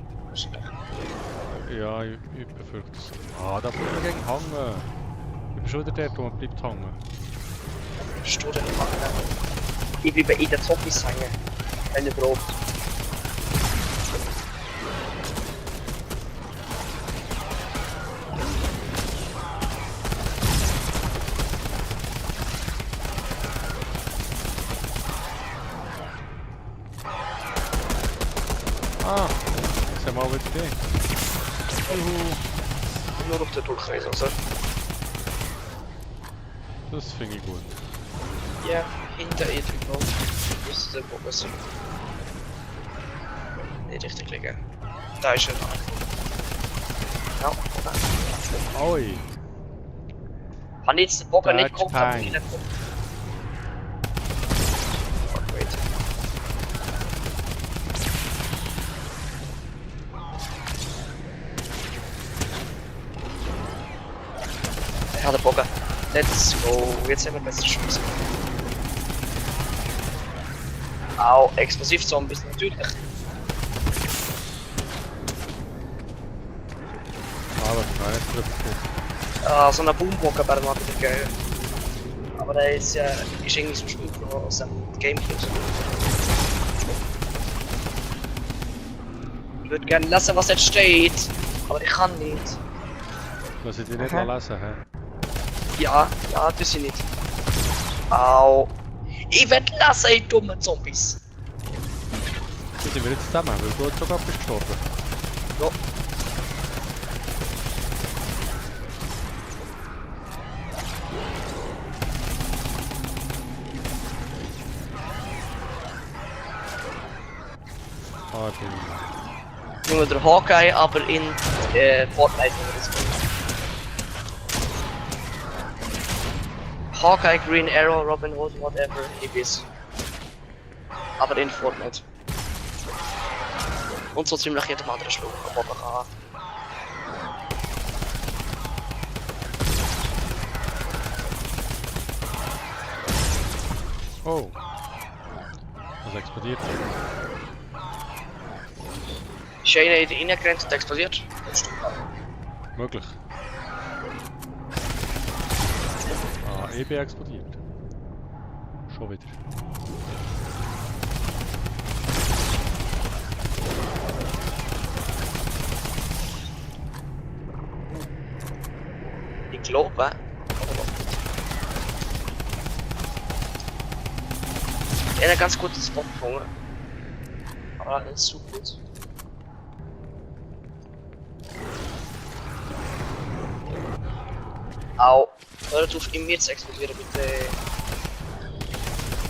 Ja, ich befürchte es. Ah, da bleibt man gegen hängen. Ich bin schon wieder dort, wo man bleibt hängen. Stunde machen. Ich bleibe in der Zombies hängen. Wenn ihr braucht. Ah, das haben wir auch wieder gesehen. Juhu, Nur auf der Durchreise, also. das finde ich gut. Ja, hinter ihr genau. Müsste der Bogen sein. Nicht richtig liegen. Da ist er. Ja, okay. Oi, Kann ich jetzt den Bogen nicht That's gucken, aber fine. ich nicht gucken. Fuck, wait. Ich habe den Bogen. Let's go. Jetzt haben wir besser Chance. Au, Explosivzombies natürlich. aber nein, nicht drüber geguckt. Ah, so eine Boombocker wäre mal wieder geil. Aber der ist ja ist irgendwie so ein Spiel aus dem Gamecube. Ich würde gerne lesen, was jetzt steht, aber ich kann nicht. Lass ich dich nicht Aha. lesen, hä? Ja, das ich nicht. Au. Ich werde lesen, ihr dummen Zombies. Jetzt sind wir jetzt zusammen, weil du jetzt sogar bist gestorben. Ja. Ah, ich bin... Nur der Hawkeye, aber in Fortnite oder so. Hawkeye, Green Arrow, Robin Hood, whatever it is. Aber in Fortnite. Und so ziemlich jedem anderen Spiel, aber man kann. Oh. Das explodiert. Ist einer in die Innengrenze und explodiert? Das stimmt. Möglich. Ah, ich bin explodiert. Schon wieder. Ich glaube. Ich habe einen ganz guten Spot gefunden. Aber nicht so gut. Au. Hör auf, in mir zu explodieren, bitte.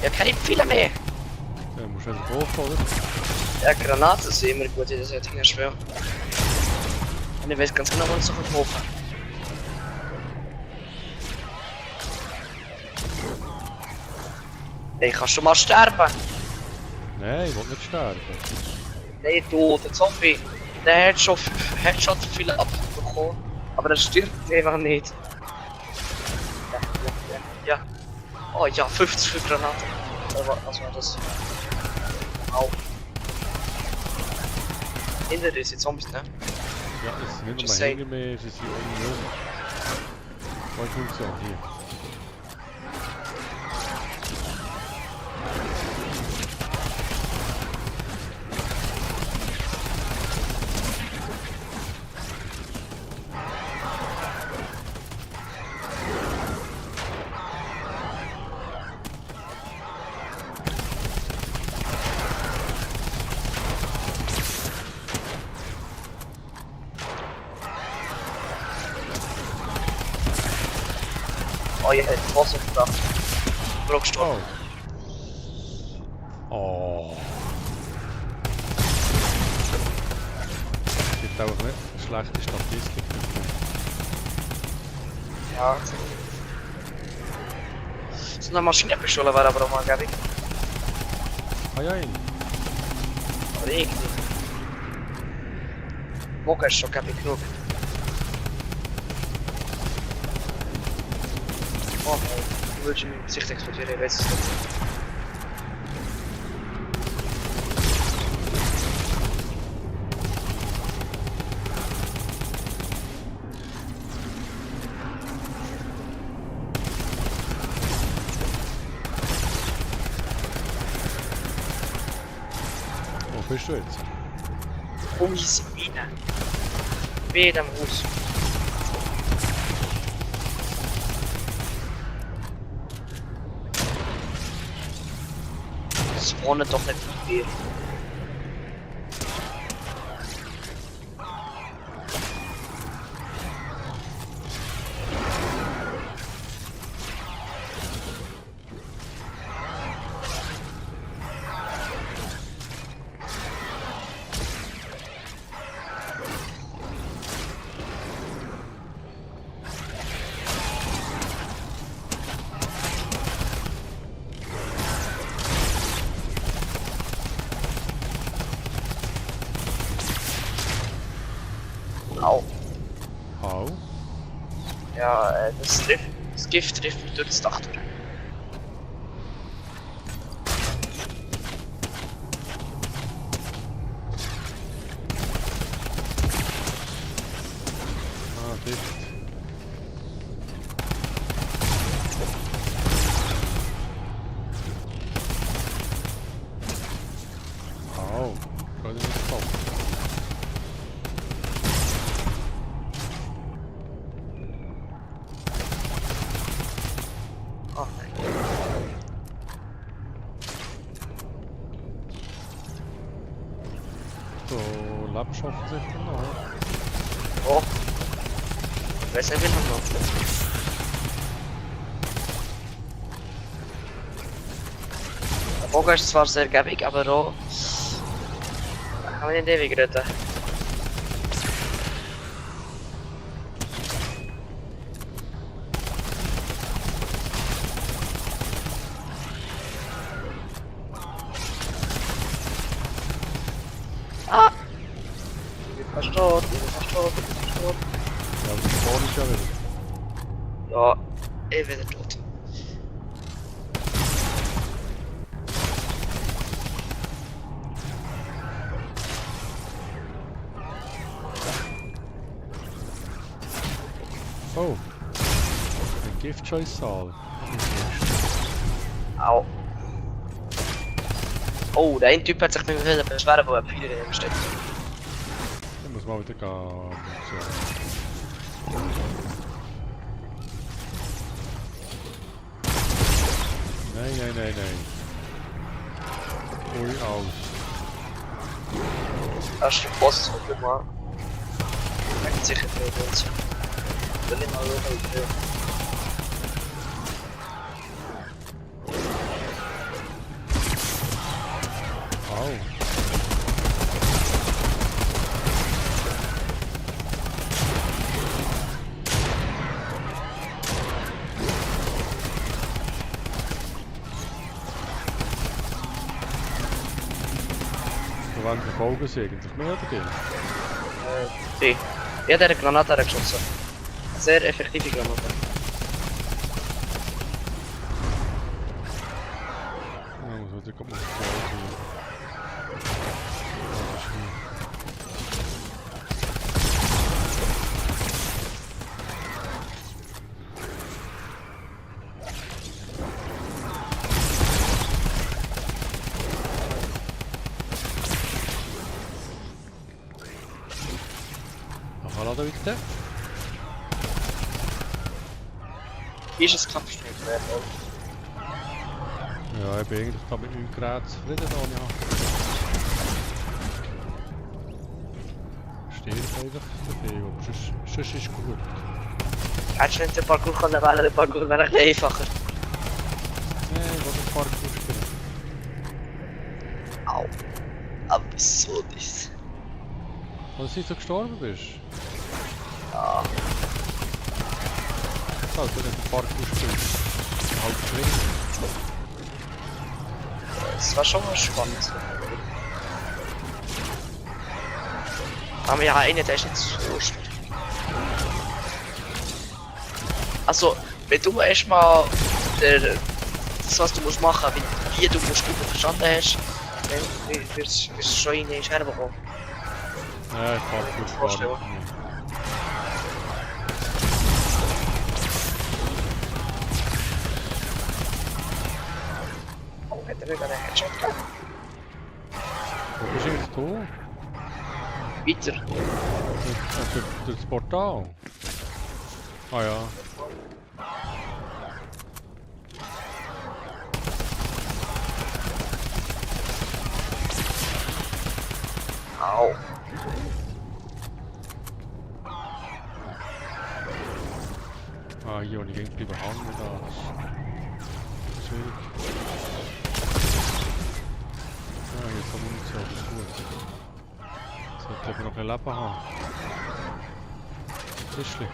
Ja, keine Pfeile mehr. Ja, musst du wieder hoch, oder? Ja, Granaten sind immer gut in das heutigen Spiel. Und ich weiß ganz genau, was ich so kaufen. Ey, kannst du mal sterben? Nein, ich will nicht sterben. Nein, du, der Zombie, der hat schon 5 Headshots viel abbekommen. Aber er stirbt einfach nicht. Ja. Oh ja, 50 für Granaten. Was war das? Au. Hinter dir sind Zombies, ne? Ja, es sind nicht Just nur say. hinter mir, es sind um mich rum. Voll Funktion, hier. Oh, ihr hättet Wasser gebracht. Bro gestorben. Oh. Oh. Es gibt auch nicht schlechte Statistik. Ja. So eine Maschinenpistole wäre aber auch mal gäbig. Ah ja, Aber irgendwie. Moka ist schon gäbig genug. Oh nein, du willst in mein Gesicht explodieren, ich weiß es nicht. wo bist du jetzt? Easy rein. Wie in dem Haus. Spawnen doch nicht viel. Au. Au. Ja, das Gift trifft mich durch das Dach durch. Ah, Gift. Au. Kann ich nicht kommen. Oh nein. So, lebst du offensichtlich noch. Oh. Ich weiß nicht, wie lange noch. Der Bogen ist zwar sehr gäbig, aber auch. Kann man nicht ewig retten. Ah! Ich bin fast tot, ich bin fast tot, ich bin fast tot. Ja, aber das Spawn ist ja wieder. Ja, ich bin wieder tot. Oh. Ein Giftscheißsaal. Au. Oh, der eine Typ hat sich mit mir beschweren, wo er viele in ihm steht. Ich muss mal wieder gehen. Nein, nein, nein, nein. Ui, aus. Das ist der Boss, das wird mal. Er hat sicher für uns. Will ich mal schauen, wie viel. Au. wem verfolgen sie eigentlich? Mehr oder dir? Die. Ja, der hat eine Granate geschossen. Eine sehr effektive Granate. Ja, muss heute gerade mal schauen. Hallo da bitte. Wie ist es Kampfsturm? Ja, ich bin eigentlich da mit meinem Gerät zufrieden, ja. Stirb einfach so viel, aber sonst ist gut. Hättest du nicht den Parkour können wählen, der Parkour wäre ein bisschen einfacher. Nee, ich will den Parkour spielen. Au. Aber wieso das? Als du so gestorben bist? Ja. Also, wenn du den Parkour spielst. Halb schwierig. Das war schon mal spannend. Aber ja, einer, der ist nicht so schwierig. Also, wenn du erstmal das, was du musst machen, wie du musst gut verstanden hast, dann wirst du schon in den Scherben kommen. Ja, ich Parkour ist gar nicht für mich. Oh, hat er wieder einen Headshot gegeben? Wo bist du eigentlich du? Weiter. Durch das Portal? Ah ja. Au. Ah, hier und ich ging lieber hängen da. Das ist schwierig. Ja, jetzt haben wir nicht so, das ist gut. Sollte aber noch ein Leben haben. Tischli.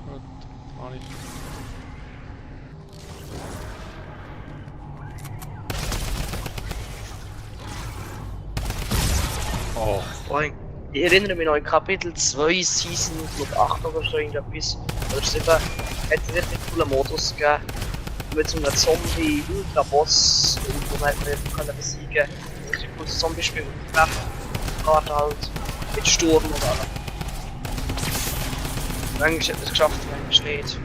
Gut, mach ich. Oh, Boing. Ich erinnere mich noch in Kapitel 2, Season 8 oder so irgendetwas, oder 7, hat es einen richtig coolen Modus gegeben, mit so einem Zombie-Ultra-Boss, wo man halt besiegen kann. Ein richtig cooles Zombie-Spiel, Karte halt, mit Sturm und allem. Manchmal hat man es geschafft, manchmal nicht.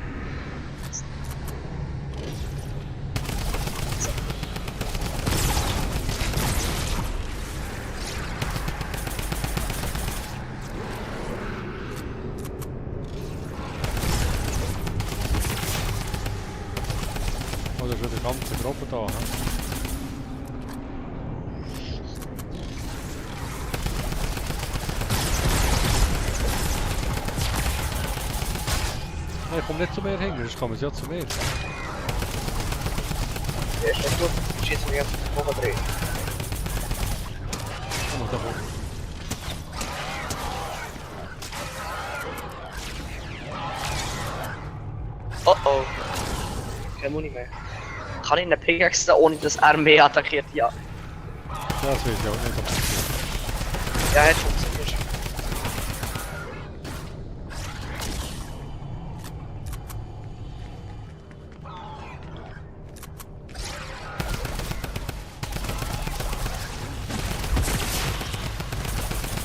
oh, das ist ja der ganze Gruppe da. He? Nein, komm nicht zu mir hin, sonst kommen sie ja zu mir. Der ist schon gut, schießt mir jetzt die Woche drehen. Komm da hoch. Oh oh. Kein Muni mehr. Kann ich eine Pickaxe da ohne dass er mehr attackiert? Ja. Das weiß ich auch nicht, ob das geht. Ja, hat funktioniert.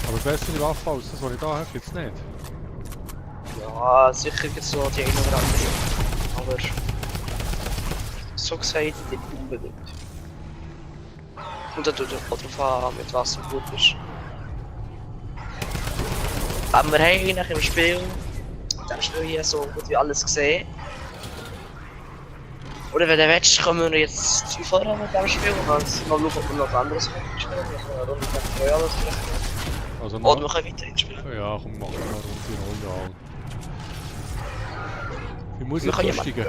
Aber bessere Waffe als das, was ich da habe, gibt's nicht. Ja, sicher gibt es so die eine oder andere. Aber so gesagt, nicht unbedingt. Und dann tut es auch darauf an, mit was du gut bist. Aber wir haben eigentlich im Spiel hier so gut wie alles gesehen. Oder wenn du willst, können wir jetzt aufhören mit dem Spiel und dann mal schauen, ob wir noch anderes spielen können. Wir können eine Runde Battle Royale vielleicht. Also Oder wir können weiter spielen. ja, komm, machen wir eine Runde Royal. Wie muss Wir ich können ja lustigen?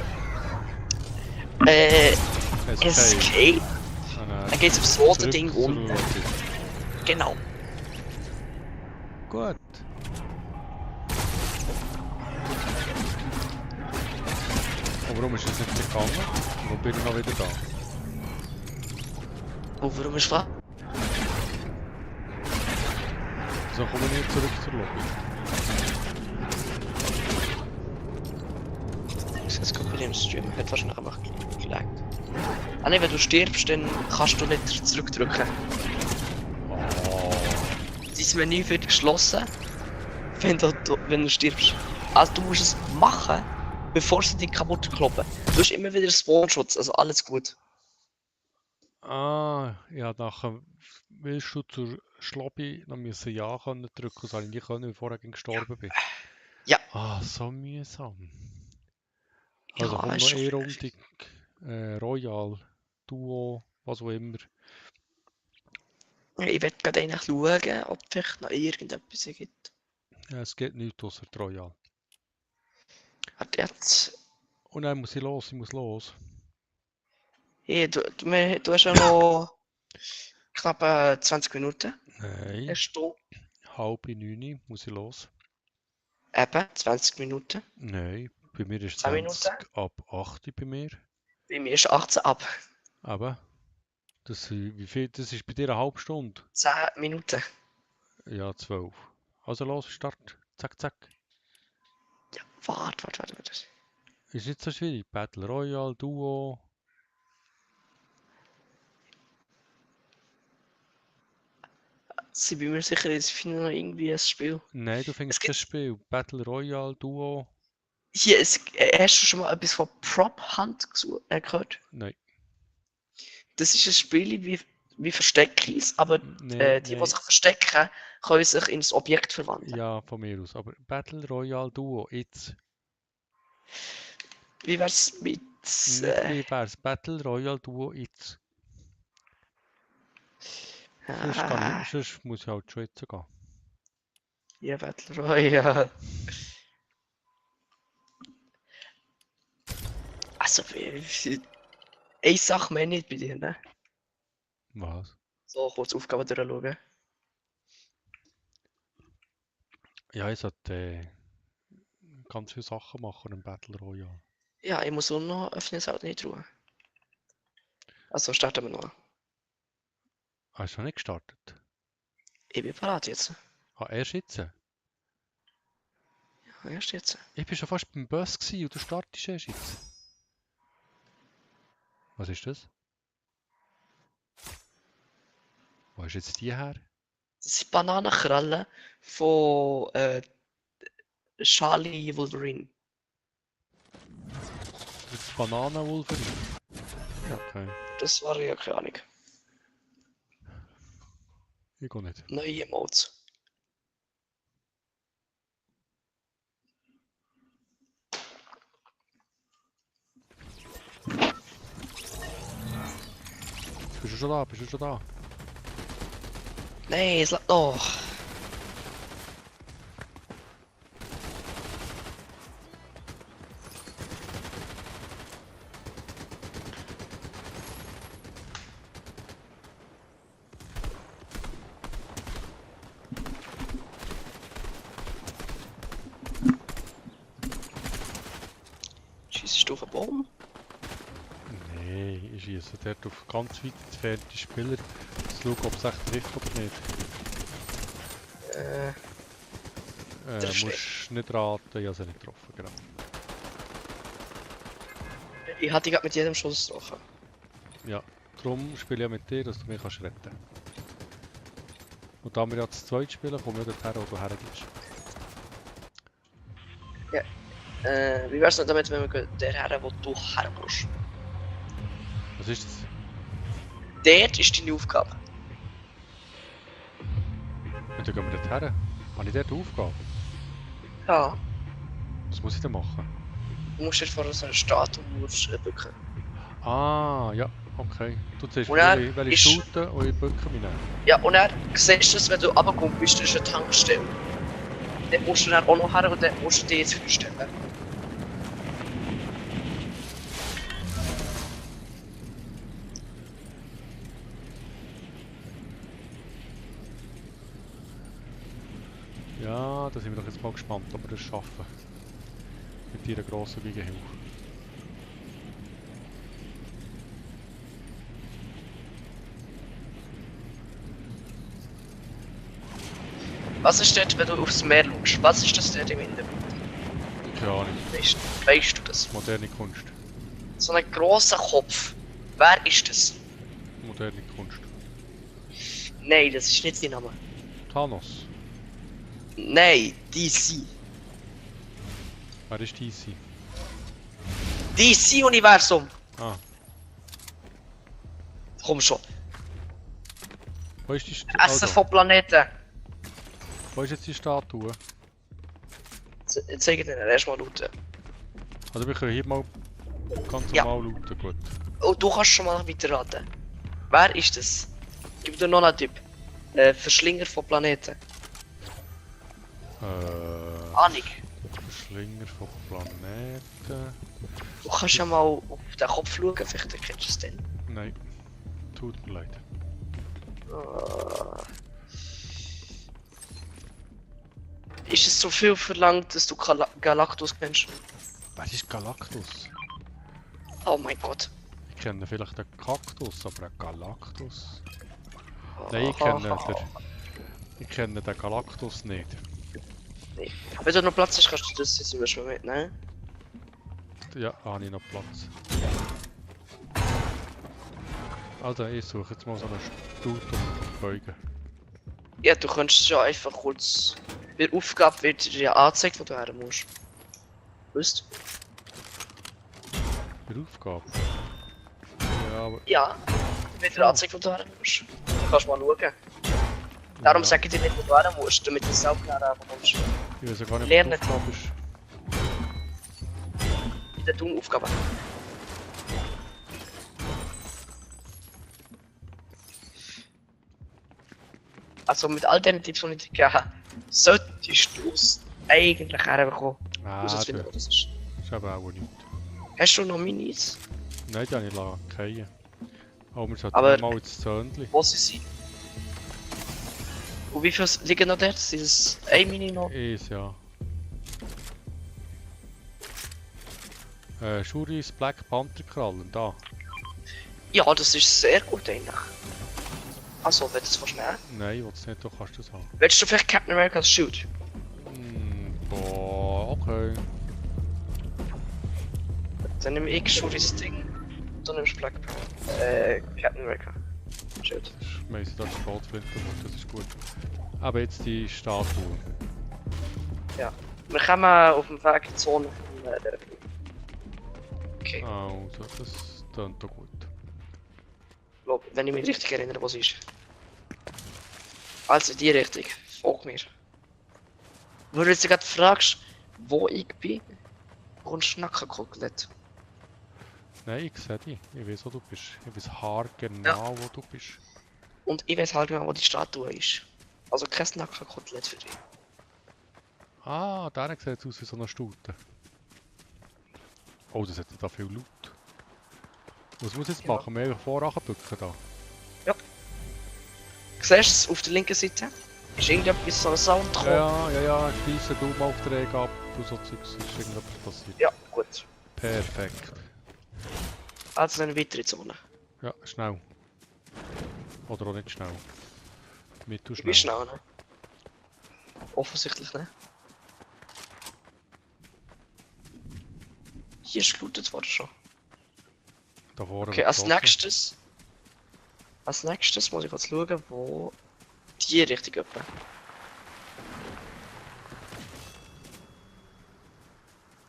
Escape. Dann geht's aufs rote Ding unten. Genau. Gut. Aber warum ist es nicht gegangen? Warum bin ich noch wieder da? Oh, warum ist was? So kommen wir nicht zurück zur Lobby. Das kommt bei dem Stream. Hat wahrscheinlich einfach gelegt. Ah ne, wenn du stirbst, dann kannst du nicht zurückdrücken. Oh. Dein Menü wird geschlossen, wenn du stirbst. Also du musst es machen, bevor sie dich kaputt kloppen. Du hast immer wieder Spawnschutz, also alles gut. Ah, ja, nachher willst du zur Schlobby noch müssen Ja können drücken, das habe ich nie können, weil ich vorher gestorben bin. Ja. Ah, so mühsam. Also Ja, komm ist noch schon eine vielleicht. Runde, Royal, Duo, was auch immer. Ich werde gerade eigentlich schauen, ob es vielleicht noch irgendetwas gibt. Ja, es geht nichts außer Royal. Warte jetzt. Und dann muss ich muss los. Hey, du hast ja noch knapp 20 Minuten. Nein, Hast du? 8:30 muss ich los. Eben, 20 Minuten. Nein, bei mir ist 10 Minuten. 20 ab 8 bei mir. Bei mir ist 18 ab. Aber, wie viel, das ist bei dir eine halbe Stunde? 10 Minuten. Ja, 12. Also los, Start. Zack, zack. Ja, warte. Ist nicht so schwierig. Battle Royale, Duo. Ich bin mir sicher, ich finde noch irgendwie ein Spiel. Nein, du Es findest kein gibt Spiel. Battle Royale, Duo. hier, hast du schon mal etwas von Prop Hunt gehört? Nein, Das ist ein Spiel wie Versteckis, aber nein, die nein. sich verstecken, können sich ins Objekt verwandeln. Ja, von mir aus. Aber Battle Royale, Duo, jetzt. Wie wär's mit. Nicht wie wär's. Battle Royale, Duo, jetzt. Sonst muss ich halt schon jetzt gehen. Ja, Battle Royale. Also, eine Sache mehr nicht bei dir, ne? Was? So, kurz Aufgaben durchschauen. Ja, ich sollte ganz viele Sachen machen im Battle Royale. Ja, ich muss auch noch öffnen, es halt nicht ruhen. Also, starten wir noch. Hast du noch nicht gestartet? Ich bin parat jetzt. Ah, erst jetzt? Ja, erst jetzt. Ich bin schon fast beim Bus gewesen und du startest erst jetzt. Was ist das? Wo ist jetzt die her? Das sind Bananenkrallen von Charlie Wolverine. Das ist Bananenwolverine. Ja. Okay, Das war ja keine Ahnung. ich gehe nicht. Neue Modes. Bist du schon da? Bist du schon da? Nein, es lädt noch. Schießt du auf den Baum? Nein, ich schieße dort auf ganz weit entfernte Spieler, zu schauen, ob es echt trifft oder nicht. Musst nicht raten, ich habe sie nicht getroffen, genau. Ich hatte gerade mit jedem Schuss getroffen. Ja, darum spiele ich mit dir, dass du mich kannst retten. Und da wir ja zu zweit spielen, komme ich dorthin, wo du hergehst. Wie wär's denn damit, wenn wir der her, wo du her musst? Was ist das? Dort ist deine Aufgabe. Und dann gehen wir dorthin. Habe ich dort eine Aufgabe? Ja. Was muss ich denn machen? Du musst jetzt vor so einer Statue bücken. Ah, ja, okay. Du ziehst Und er welche ist- shooten und ich bücke mich dann. Ja, und dann siehst du es, wenn du runterkommst, bist du ist eine Tankstelle. Dort musst du dann auch noch her und dort musst du dich jetzt vorstellen. Ja, da sind wir doch jetzt mal gespannt, ob wir das schaffen. Mit ihrer grossen Gegenhilfe. Was ist dort, wenn du aufs Meer schaust? Was ist das dort im Hintergrund? Keine Ahnung. Weißt du das? Moderne Kunst. So ein grosser Kopf. Wer ist das? Moderne Kunst. Nein, das ist nicht sein Name. Thanos. Nein, DC. Wer ist DC? DC-Universum! Ah, Komm schon. wo ist die Essen von Planeten. Wo ist jetzt die Statue? Zeig dir erstmal lauten. Also wir können hier mal ganz Ja. normal lauten, gut. Oh, du kannst schon mal weiterraten. Wer ist das? Gib dir noch einen Tipp. Verschlinger von Planeten. Ahnung. Verschlinger von Planeten. Du kannst ja mal auf den Kopf schauen, vielleicht erkennst du es dann. Nein, tut mir leid. Ist es so viel verlangt, dass du Galactus kennst? Was ist Galactus? Oh mein Gott. Ich kenne vielleicht den Kaktus, aber einen Galactus? Nein, ich kenne den Galactus nicht. Nee. Wenn du noch Platz hast, kannst du das jetzt schon mitnehmen. Ja, habe ich noch Platz. Also ich suche jetzt mal so eine Stute und beugen. Ja, du kannst ja einfach kurz... Bei der Aufgabe wird dir ja angezeigt, wo du her musst. Weißt Bei der Aufgabe? Ja, aber... Ja, wird dir angezeigt, wo du her musst. Du kannst mal schauen. Darum ja, sage ich dir nicht, wo du her musst, damit du es selber nachher kommst. ich weiß ja gar nicht, Lernen. was die Aufgabe ist. In der dummen Aufgabe. Also mit all den Tipps, die ich dir gegeben habe, solltest du es eigentlich herbekommen. Ah, Herausfinden, das was das ist. ist aber auch nichts. Hast du noch Minis? Nein, die habe ich fallen. Aber wir sollten Aber- mal ins Zöndli. Wo sie sind? Und wie viele liegen noch dort? Sind es ein Mini noch? Ja. Shuris Black Panther Krallen, da. Ja, das ist sehr gut eigentlich. Also, wenn du es verschneiden. Nein, ich will es nicht, du kannst das haben. Willst du vielleicht Captain America's Shield? Boah, okay. Dann nehme ich Shuris Ding. Du nimmst Black Captain America. Shield. Ich schmeiße da die Schrotflinte, das ist gut. Aber jetzt die Statue. Wir kommen auf dem Weg in die Zone von der Film. Okay, Also, das klingt doch gut. glaub, wenn ich mich richtig erinnere, wo sie ist. Also, die Richtung. Folg mir. Wenn du jetzt gerade fragst, wo ich bin, kommst du Nackenkotelett. Nein, ich sehe dich. Ich weiß, wo du bist. Ich weiß haargenau, wo du bist. Und ich weiß halt genau, wo die Statue ist. Also kein Nackenkotelett für dich. Ah, der sieht jetzt aus wie so eine Stute. Oh, das hat ja da viel Laut. Was muss ich jetzt Ja. machen? Wir einfach vorher drücken da. Siehst du es auf der linken Seite? Ist irgendetwas so ein Sound gekommen? Ja, ich speise Daumenaufträge ab und so Zeugs, ist irgendetwas passiert. Ja, gut. Perfekt. Also eine weitere Zone. Ja, schnell. Oder auch nicht schnell. Mittel Du bist schnell. schnell, ne? Offensichtlich, ne? Hier ist gelootet worden schon. Da vorne Okay, wird als geschossen. nächstes... Als nächstes muss ich jetzt schauen, wo... Die Richtung etwa.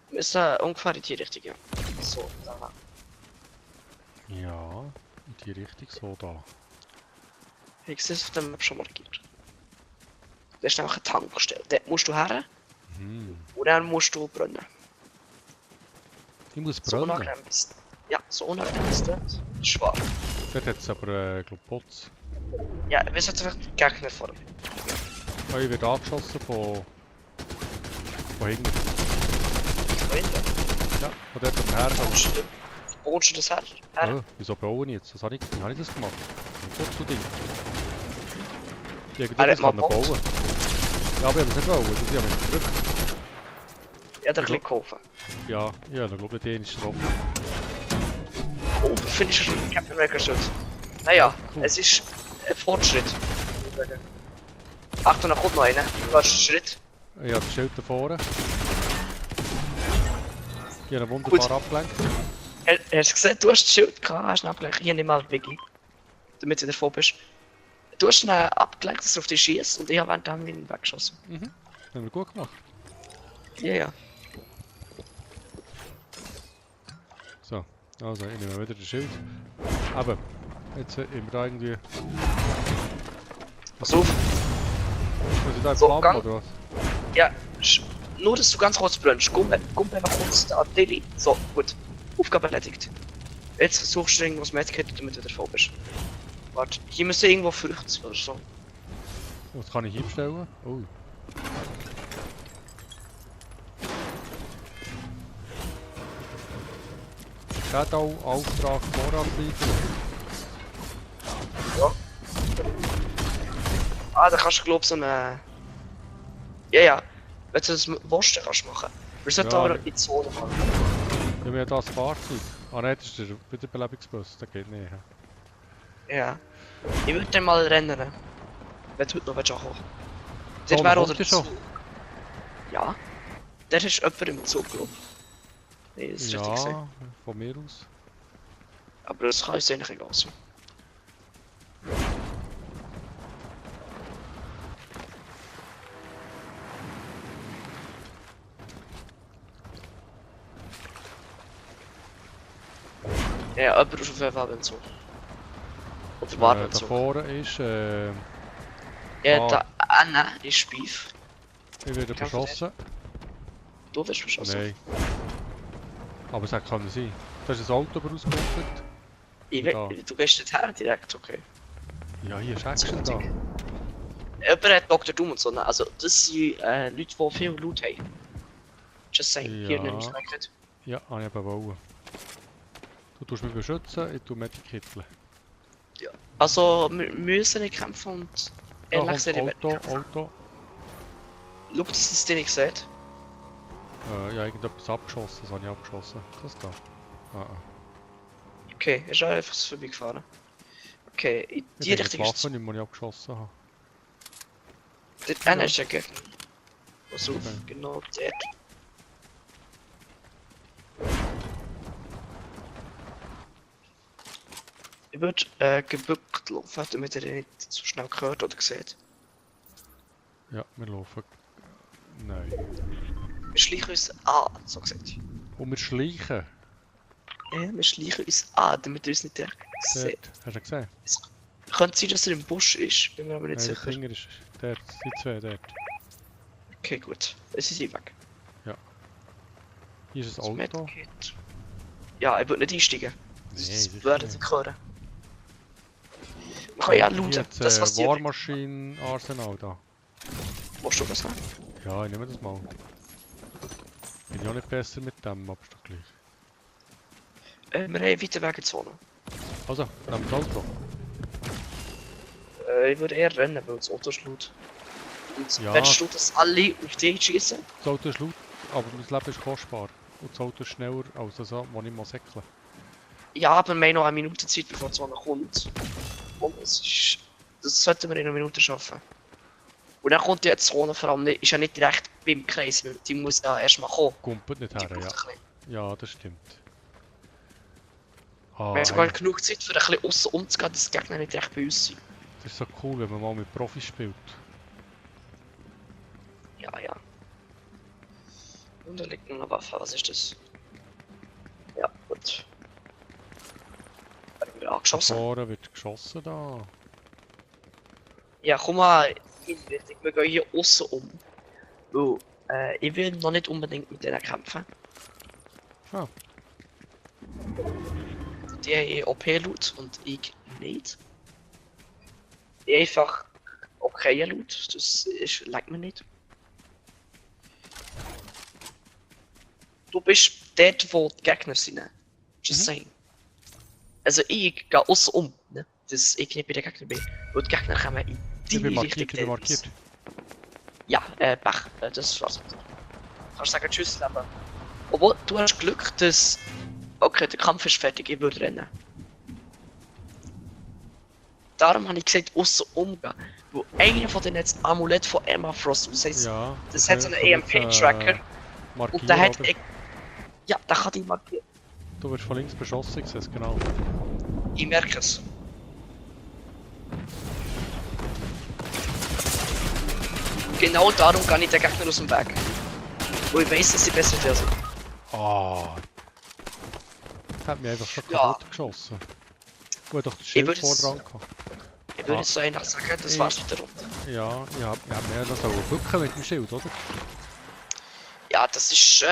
Wir müssen ungefähr in die Richtung, ja. So, da. Ja, in die Richtung so da. Ich sehe es auf der Map schon markiert. Das ist nämlich eine Tankstelle. Dort musst du her Hm. und dann musst du brennen. Ich muss So brennen. unangenehm ist ja, so unangenehm ist das. Schwarz. Dort hat es aber, glaub Bots. Ja, wir sollten vielleicht Gegner vor mir. Oh, ich werde angeschossen von hinten. Da hinten. Ja, von dort umher. Wohnst du das her? Her? Oh, wieso bauen ich jetzt? Wie habe ich das gemacht? Ein Foto-Ding. Irgendwas hat mal kann er bauen. Ja, aber ich habe es nicht wollen, das habe ich gedrückt. Ich habe dir ein bisschen geholfen. Ja, ja, dann glaube ich, den ist drauf. Oh, finde ich schon Captain America Schritt. Naja, Cool. es ist ein Fortschritt. Achtung, da kommt noch einer. Du hast einen Schritt. Ich habe das Schild da vorne. Ich habe ihn wunderbar Gut. abgelenkt. Hast du gesehen, du hast das Schild gehabt, hast ihn abgelenkt. Hier nimm mal Wiggy. Damit du davor bist. Du hast ihn abgelenkt, dass er auf dich schießt und ich habe während ihn weggeschossen. Mhm. Haben wir gut gemacht. Ja, ja. So, also ich nehme wieder das Schild. Aber, jetzt haben wir da irgendwie... Pass auf. Muss ich da So, Flammen Gang. oder was? Ja, nur dass du ganz kurz brennst. Komm einfach kurz da Daily. So, gut. Aufgabe erledigt. Jetzt suchst du irgendwas Medkit, damit du davor bist. Warte, hier müsste irgendwo Früchte oder so. Was kann ich einstellen? Oh. Shadow, Auftrag, Vorarbeiter. Ja. Ah, da kannst du glaub so eine... Ja, ja. Wenn du das willst, dann kannst du machen. Wir sollten Ja, aber ne. in die Zone machen. Wir haben ja das Fahrzeug. Ah nein, das ist der Wiederbelebungsbus, der geht nicht. Ja. Ich würde dann mal rennen. Wenn du heute noch willst ankommen. So, Dort wäre kommt oder der schon? Zug. Ja. Der ist jemand im Zug, glaub ich. Nee, das ist richtig gesehen. Ja, von mir aus. Aber das kann uns eigentlich egal sein. Ja, jemand ist auf jeden Fall im Zug. Oder warten im Da Zug. vorne ist... Ja, ah. da Anna ist Beef. ich werde Kannst du beschossen. Du wirst beschossen. Nein. Aber es kann nicht sein. Da ist ein Auto rausgekommen. Da. Du gehst nicht her direkt, okay. Ja, hier ist Action da. Jemand hat Dr. Doom und so, ne? Also das sind Leute, die viel Loot haben. Just saying, hier Ja. nimmst du nicht. Ja, habe ich eben wollen. Du tust mich beschützen, ich tue Medikitteln. Also wir müssen nicht kämpfen und Da ehrlich kommt gesagt, ich will Auto, nicht kämpfen. Auto. Schau, dass es dir nicht sieht. Ja, irgendetwas abgeschossen, das habe ich abgeschossen. Das da. Ah, ah. Okay, ist einfach so vorbeigefahren. Okay, in Ich die denke, die Richtung ist es. Waffe nicht, die ich abgeschossen habe. Dort einer ist der Gegner. Pass auf, Okay. genau dort. Ich würde gebückt laufen, damit er ihn nicht so schnell gehört oder sieht. Ja, wir laufen. Nein. Wir schleichen uns an, so gesagt. Und wir schleichen. Ja, wir schleichen uns an, damit er uns nicht direkt sieht. Dort. Hast du gesehen? Könnte sein, dass er im Busch ist, bin mir aber nicht Nein, der sicher. Finger ist dort. Die zwei dort. Okay, gut. Es ist sie weg. Hier ist Das ein Auto. Medkit. Ja, ich würde nicht einsteigen. Das sicher würde nicht. ich hören. Man kann ja Hier looten. jetzt, Das, was dir... War Machine Arsenal da. Willst du das haben? Ja, ich nehme das mal. Bin ich auch nicht besser mit dem, aber ist doch gleich. Wir haben weiter Weg in die Zone. Also, nehmen wir das Auto. Ich würde eher rennen, weil das Auto ist laut. Und Ja. wenn du das alle auf dich schießen? Das Auto ist laut, aber mein Leben ist kostbar. Und das Auto ist schneller als das, wo ich mal säckle. Ja, aber wir haben noch eine Minute Zeit, bevor die Zone kommt. Und es ist... Das sollten wir in einer Minute schaffen. Und dann kommt ja die Zone vor allem nicht, ist ja nicht direkt beim Kreis, weil die muss ja erstmal kommen. Kumpelt nicht Die her, braucht ja. ein bisschen. Ja, das stimmt. Wir Ah, haben sogar ey, genug Zeit, für ein bisschen aussen umzugehen, dass die Gegner nicht direkt bei uns sind. das ist so cool, wenn man mal mit Profis spielt. Ja, ja. Und da liegt noch eine Waffe, was ist das? Ja, gut. Werden wir Da angeschossen? vorne wird geschossen da. Ja, komm mal in die Richtung. Wir gehen hier außen um. Weil, ich will noch nicht unbedingt mit denen kämpfen. Ah. Die haben OP-Loot und ich nicht. Die einfach okay Loot, das leckt mir nicht. Du bist dort, wo die Gegner sind. Ne? Just saying. Also ich gehe außen um, ne? Dass ich nicht bei den Gegnern bin. Weil die Gegner kommen in die Ich bin Richtung. markiert, ich bin markiert. Ja, Pech. Das war's. Kannst sagen Tschüss, Leben. Obwohl, du hast Glück, dass... Okay, der Kampf ist fertig, ich würde rennen. Darum habe ich gesagt, außer umgehen. Wo einer von denen jetzt Amulett von Emma Frost, das heisst, Ja. das okay, hat so einen so jetzt, EMP-Tracker. Markieren, Und der hat... oder? Ja, der kann die markieren. Du wirst von links beschossen, ich sehe es genau. Ich merke es. Genau darum gehe ich den Gegner aus dem Weg. Wo ich weiss, dass sie besser sind. Ah. Hat mich einfach schon Ja. kaputt geschossen. Du hast doch das Schild würde vor es- dran gehabt. Ich würde so einfach sagen, das war's mit der Runde. Ja, ich hab mir das auch bücken mit dem Schild, oder? Ja, das ist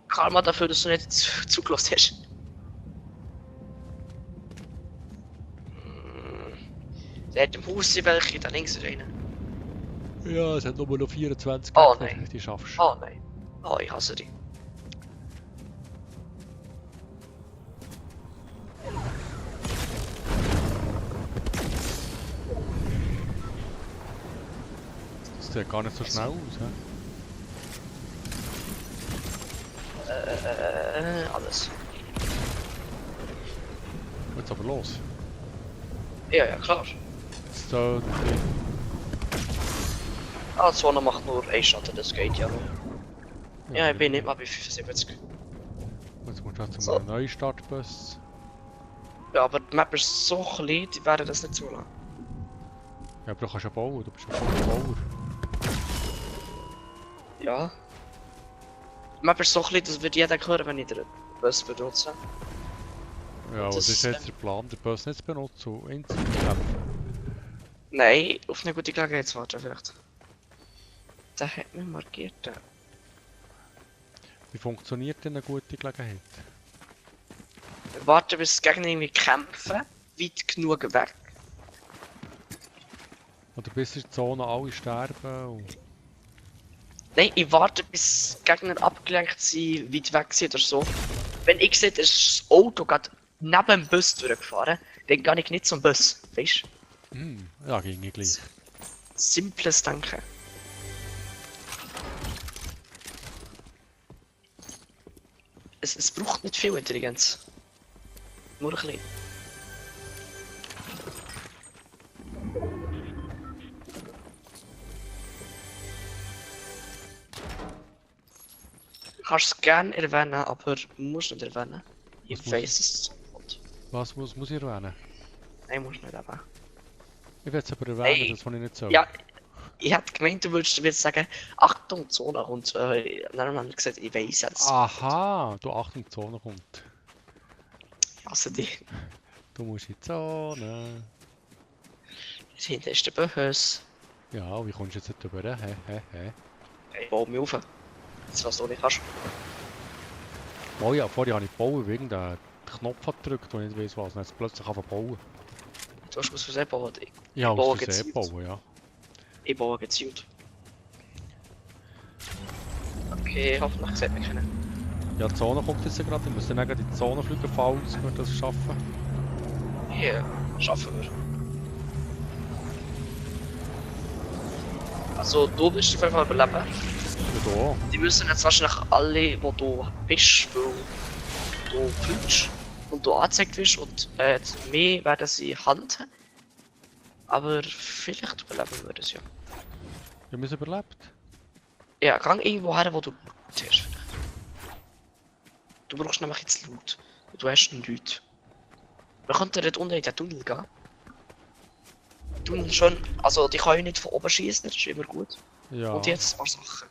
Karma dafür, dass du nicht zugelassen hast. Der hat im Haus sind welche, da links ist einer. Ja, es hat nur noch 24 Oh, Gegner, nein. die schaffst. Oh nein. Oh, ich hasse dich. Das sieht gar nicht so schnell aus, hä? Alles. Jetzt aber los. Ja, ja, klar. Jetzt so, Ah, die Zone macht nur einen Schatten, das geht ja noch. Ja, ich bin nicht mal bei 75. Jetzt musst du auch So. zum Neustartbus. Ja, aber die Map ist so klein, die werden das nicht zulassen. Ja, aber du kannst ja bauen, du bist ja schon ein Bauer. Ja. Die Map ist so klein, das wird jeder hören, wenn ich den Bus benutze. Ja, was Das- ist jetzt der Plan, den Bus nicht zu benutzen und ihn zu kämpfen? Nein, auf eine gute Gelegenheit zu warten vielleicht. Der hat mich markiert. Wie funktioniert denn eine gute Gelegenheit? Warten, bis die Gegner irgendwie kämpfen, weit genug weg. Oder bis in die Zone alle sterben und... Nein, ich warte, bis die Gegner abgelenkt sind, weit weg sind oder so. Wenn ich sehe, dass das Auto gerade neben dem Bus durchgefahren, dann gehe ich nicht zum Bus. Weißt du? Ja, ging ich gleich. Simples Denken. Es braucht nicht viel Intelligenz. Nur ein bisschen. Du kannst es gerne erwähnen, aber du musst nicht erwähnen. Ich Was muss weiss es sofort. Was muss ich erwähnen? Nein, musst nicht erwähnen. Ich will es aber erwähnen, Hey. das was ich nicht soll. Ja, ich hätte gemeint, du würdest jetzt sagen, Achtung, Zone kommt. Dann haben wir gesagt, ich weiss jetzt. Aha, du Achtung, die Zone kommt. Ich hasse dich. Du musst in die Zone. Hinten ist der Bus. Ja, wie kommst du jetzt nicht rüber? Hä? Ich baue mich auf. Das was du nicht kannst. Oh ja, vorher habe ich gebaut, wegen der Knopf hat gedrückt und ich nicht weiss was. Und jetzt plötzlich angefangen zu bauen. Du hast was für bauen. Ich habe baue aus Versehen gezielt. bauen, ja. Ich baue gezielt. Okay, hoffentlich sieht mich keiner. Ja, die Zone kommt jetzt gerade. Ich muss dann gleich die Zone fliegen, falls wir das schaffen. Hier, schaffen wir. Also, du wirst auf jeden Fall überleben. Ja, da. Die müssen jetzt wahrscheinlich alle, wo du bist, weil du fliegst und du angezeigt wirst und mehr werden sie handeln. Aber vielleicht überleben wir das ja. Wir haben es überlebt. Ja, gang irgendwo her, wo du zuerst. Du brauchst nämlich jetzt Loot. Und du hast nichts. Wir könnten dort unten in den Tunnel gehen. Tunnel schon, also die kann ich nicht von oben schießen, das ist immer gut. Ja, Und jetzt ein paar Sachen.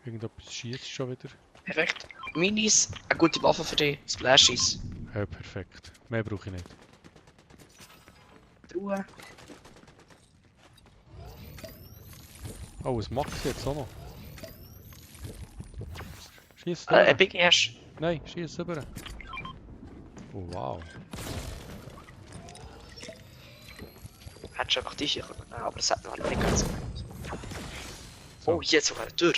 irgendetwas schießt schon wieder. Perfekt. Minis, eine gute Waffe für dich, Splashies. Ja, perfekt. Mehr brauche ich nicht. Truhe. Oh, was macht sie jetzt auch noch? Schieß Ein rüber. Biggie hast Nein, schieß rüber. Oh, wow. hättest du einfach dich hier können. Aber das hat noch nicht ganz gemacht. So. Oh, jetzt sogar eine Tür.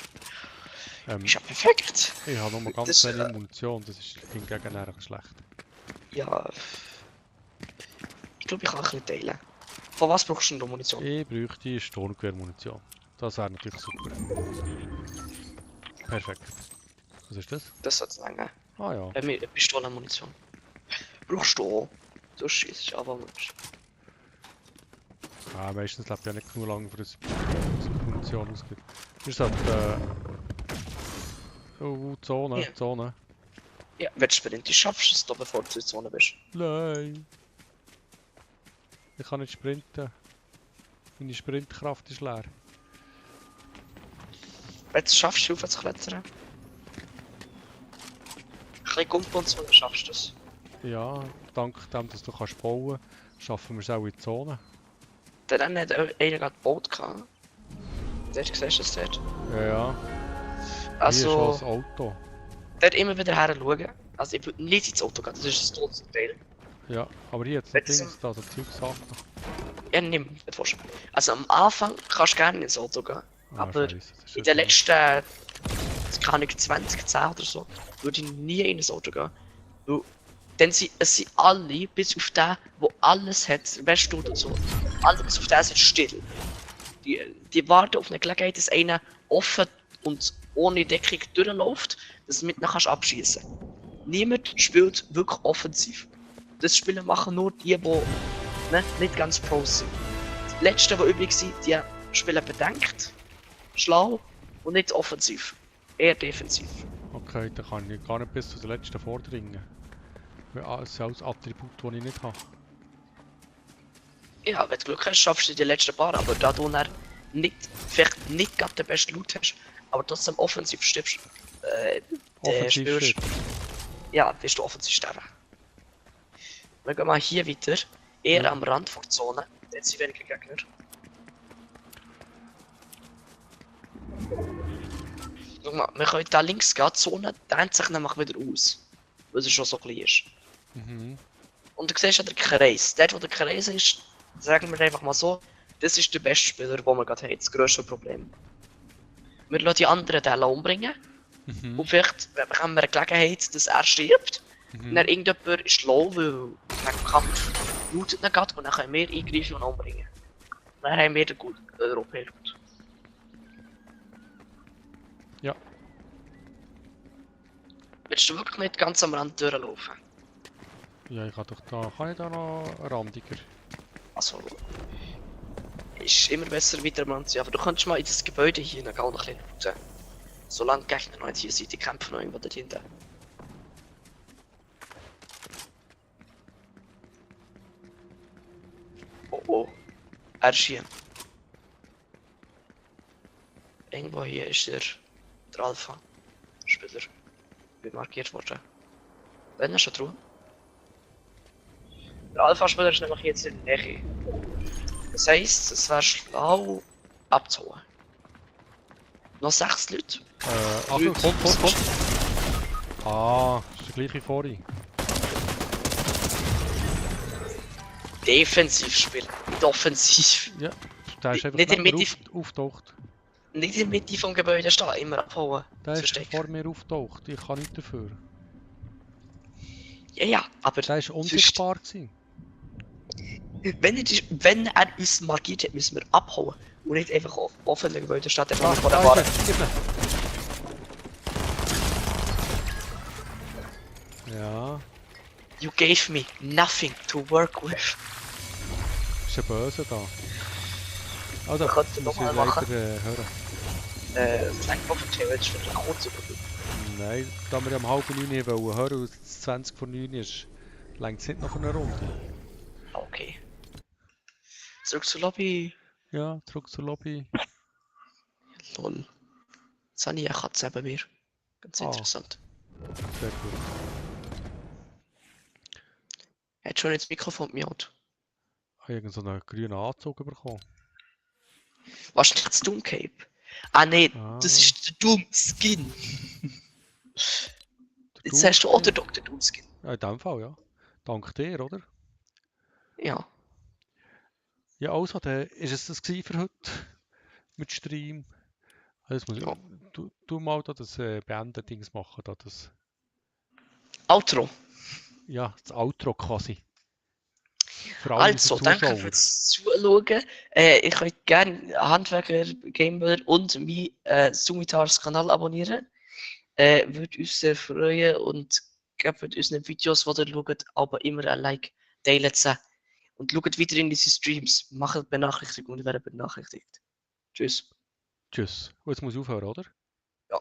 Ähm, Ist ja perfekt. ich habe noch mal ganz Das, wenig Munition, das ist hingegen eher schlecht. Ja. Ich glaube, ich kann ein bisschen teilen. Von was brauchst du denn Munition? Ich bräuchte Sturmgewehrmunition. Das wäre natürlich super. Perfekt. Was ist das? Das sollte länger. Ah ja. Pistolenmunition. Brauchst du auch. Du schießt aber nicht. Meistens lebt ja nicht genug lang, für das Munition ausgeht. Wir sollten Zone, Ja. Zone. Ja, wenn du Sprint schaffst, es da bevor du in der Zone bist. Nein. Ich kann nicht sprinten. Meine Sprintkraft ist leer. Wenn du es schaffst, rauf zu klettern. Ein bisschen Gumpen und so, dann schaffst du es. Ja, dank dem, dass du kannst bauen, schaffen wir es auch in die Zone. Dann hat einer gerade Boot gehabt. Dort siehst du es dort. Ja, ja. Hier ist schon Also, das Auto. dort immer wieder her schauen. Also, ich würde nicht ins Auto gehen, das ist das tollste Teil. Ja, aber hier jetzt Wenn das es- Ding, da so Zeugsachen. Ja, nimm, nicht vorstellen. Also, am Anfang kannst du gerne ins Auto gehen. Aber Scheisse, das ist in ja den letzten, keine Ahnung, 2010 oder so, würde ich nie in ein Auto gehen. Weil dann es sind alle, bis auf den, der alles hat, der beste Auto so, alle bis auf den sind still. Die warten auf eine Gelegenheit, dass einer offen und ohne Deckung durchläuft, dass du mit ihnen kannst abschießen. Niemand spielt wirklich offensiv. Das Spielen machen nur die, die nicht ganz Pros sind. Die letzten, die übrig sind, die spielen bedenkt, schlau und nicht offensiv. Eher defensiv. Okay, dann kann ich gar nicht bis zu der letzten vordringen. Weil es sind alles Attribute, die ich nicht habe. Ja, wenn du Glück hast, schaffst du die letzten paar, aber da du dann vielleicht nicht gerade den besten Loot hast, aber trotzdem offensiv stirbst, Offensiv spielst, shit. ja, wirst du offensiv sterben. Wir gehen mal hier weiter, eher Ja. am Rand der Zone, dort sind weniger Gegner. Schau mal, wir können da links gehen, die Zone dehnt sich nämlich wieder aus, weil es schon so klein ist. Mhm. Und du siehst ja den Kreis. Dort, wo der Kreis ist, sagen wir einfach mal so, das ist der beste Spieler, den wir gerade haben, das grösste Problem. Wir lassen die anderen den umbringen Mhm. und vielleicht bekommen wir eine Gelegenheit, dass er stirbt. Und Mhm. dann irgendjemand ist low, weil wegen dem Kampf lootet nicht geht und dann können wir eingreifen und umbringen. Und dann haben wir den guten Europäer-Loot. Ja. Willst du wirklich nicht ganz am Rand durchlaufen? Ja, ich kann doch da. Kann ich da noch randiger? Also, ist immer besser weiter am Rand zu sein, aber du kannst mal in das Gebäude hier noch ein bisschen looten. Solange die Gegner noch nicht hier sind, die kämpfen noch irgendwo dort hinten. Oh oh, er ist hier. Irgendwo hier ist der Alpha-Spieler. Wird markiert worden. Wenn er schon drauf. Der Alpha-Spieler ist nämlich jetzt in der Nähe. Das heisst, es wäre schlau abzuhauen. Noch 6 Leute. Achtung, kommt. Ah, ist der gleiche vorhin. Defensiv spielen, nicht offensiv. Ja, der ist einfach Nicht in neben der mir auftaucht. Nicht in der Mitte vom Gebäude stehen, immer abhauen. Der ist Verstecken. vor mir auftaucht. Ich kann nichts dafür. Ja, ja, aber Der war unsichtbar gewesen. wenn er uns markiert hat, müssen wir abhauen. Und nicht einfach auf offenen Gebäude stehen, der Da, vor der da Ware. ist er. Ja, You gave me nothing to work with. ist ein Böse da. Also, Wir könnten das noch müssen wir mal leider machen. hören. Das denkt man theoretisch für einen kurzen Überblick. Nein, da wir am halb 9 wollen hören und es 20 vor 9 ist, längt es nicht noch für eine Runde. Okay. Zurück zur Lobby. Ja, zurück zur Lobby. Lol. Jetzt habe ich eine Katze bei mir. Ganz Ah. interessant. Sehr gut. Er hat schon ins Mikrofon gemiaut. Ich habe irgend so einen grünen Anzug bekommen. Wahrscheinlich das Doom Cape. Ah nee, Ah. das ist der Doom Skin. Der Jetzt hast du auch den Dr. Doom Skin. Ja, in dem Fall, ja. Dank dir, oder? Ja. Ja, also, dann ist es das gewesen für heute mit Stream. Also, jetzt muss Ja. du mal da das Beenden-Dings machen. Da das, Outro. ja, das Outro quasi. Für alle Also, unsere danke Zuschauer. fürs Zuschauen. Ich könnt gerne Handwerker, Gamer und mein Sumitars Kanal abonnieren. Würde uns sehr freuen und gebt unseren Videos, die ihr schaut, aber immer ein Like, teilt sie. Und schaut weiter in diese Streams. Macht Benachrichtigungen und werdet benachrichtigt. Tschüss. Tschüss. Und jetzt muss ich aufhören, oder?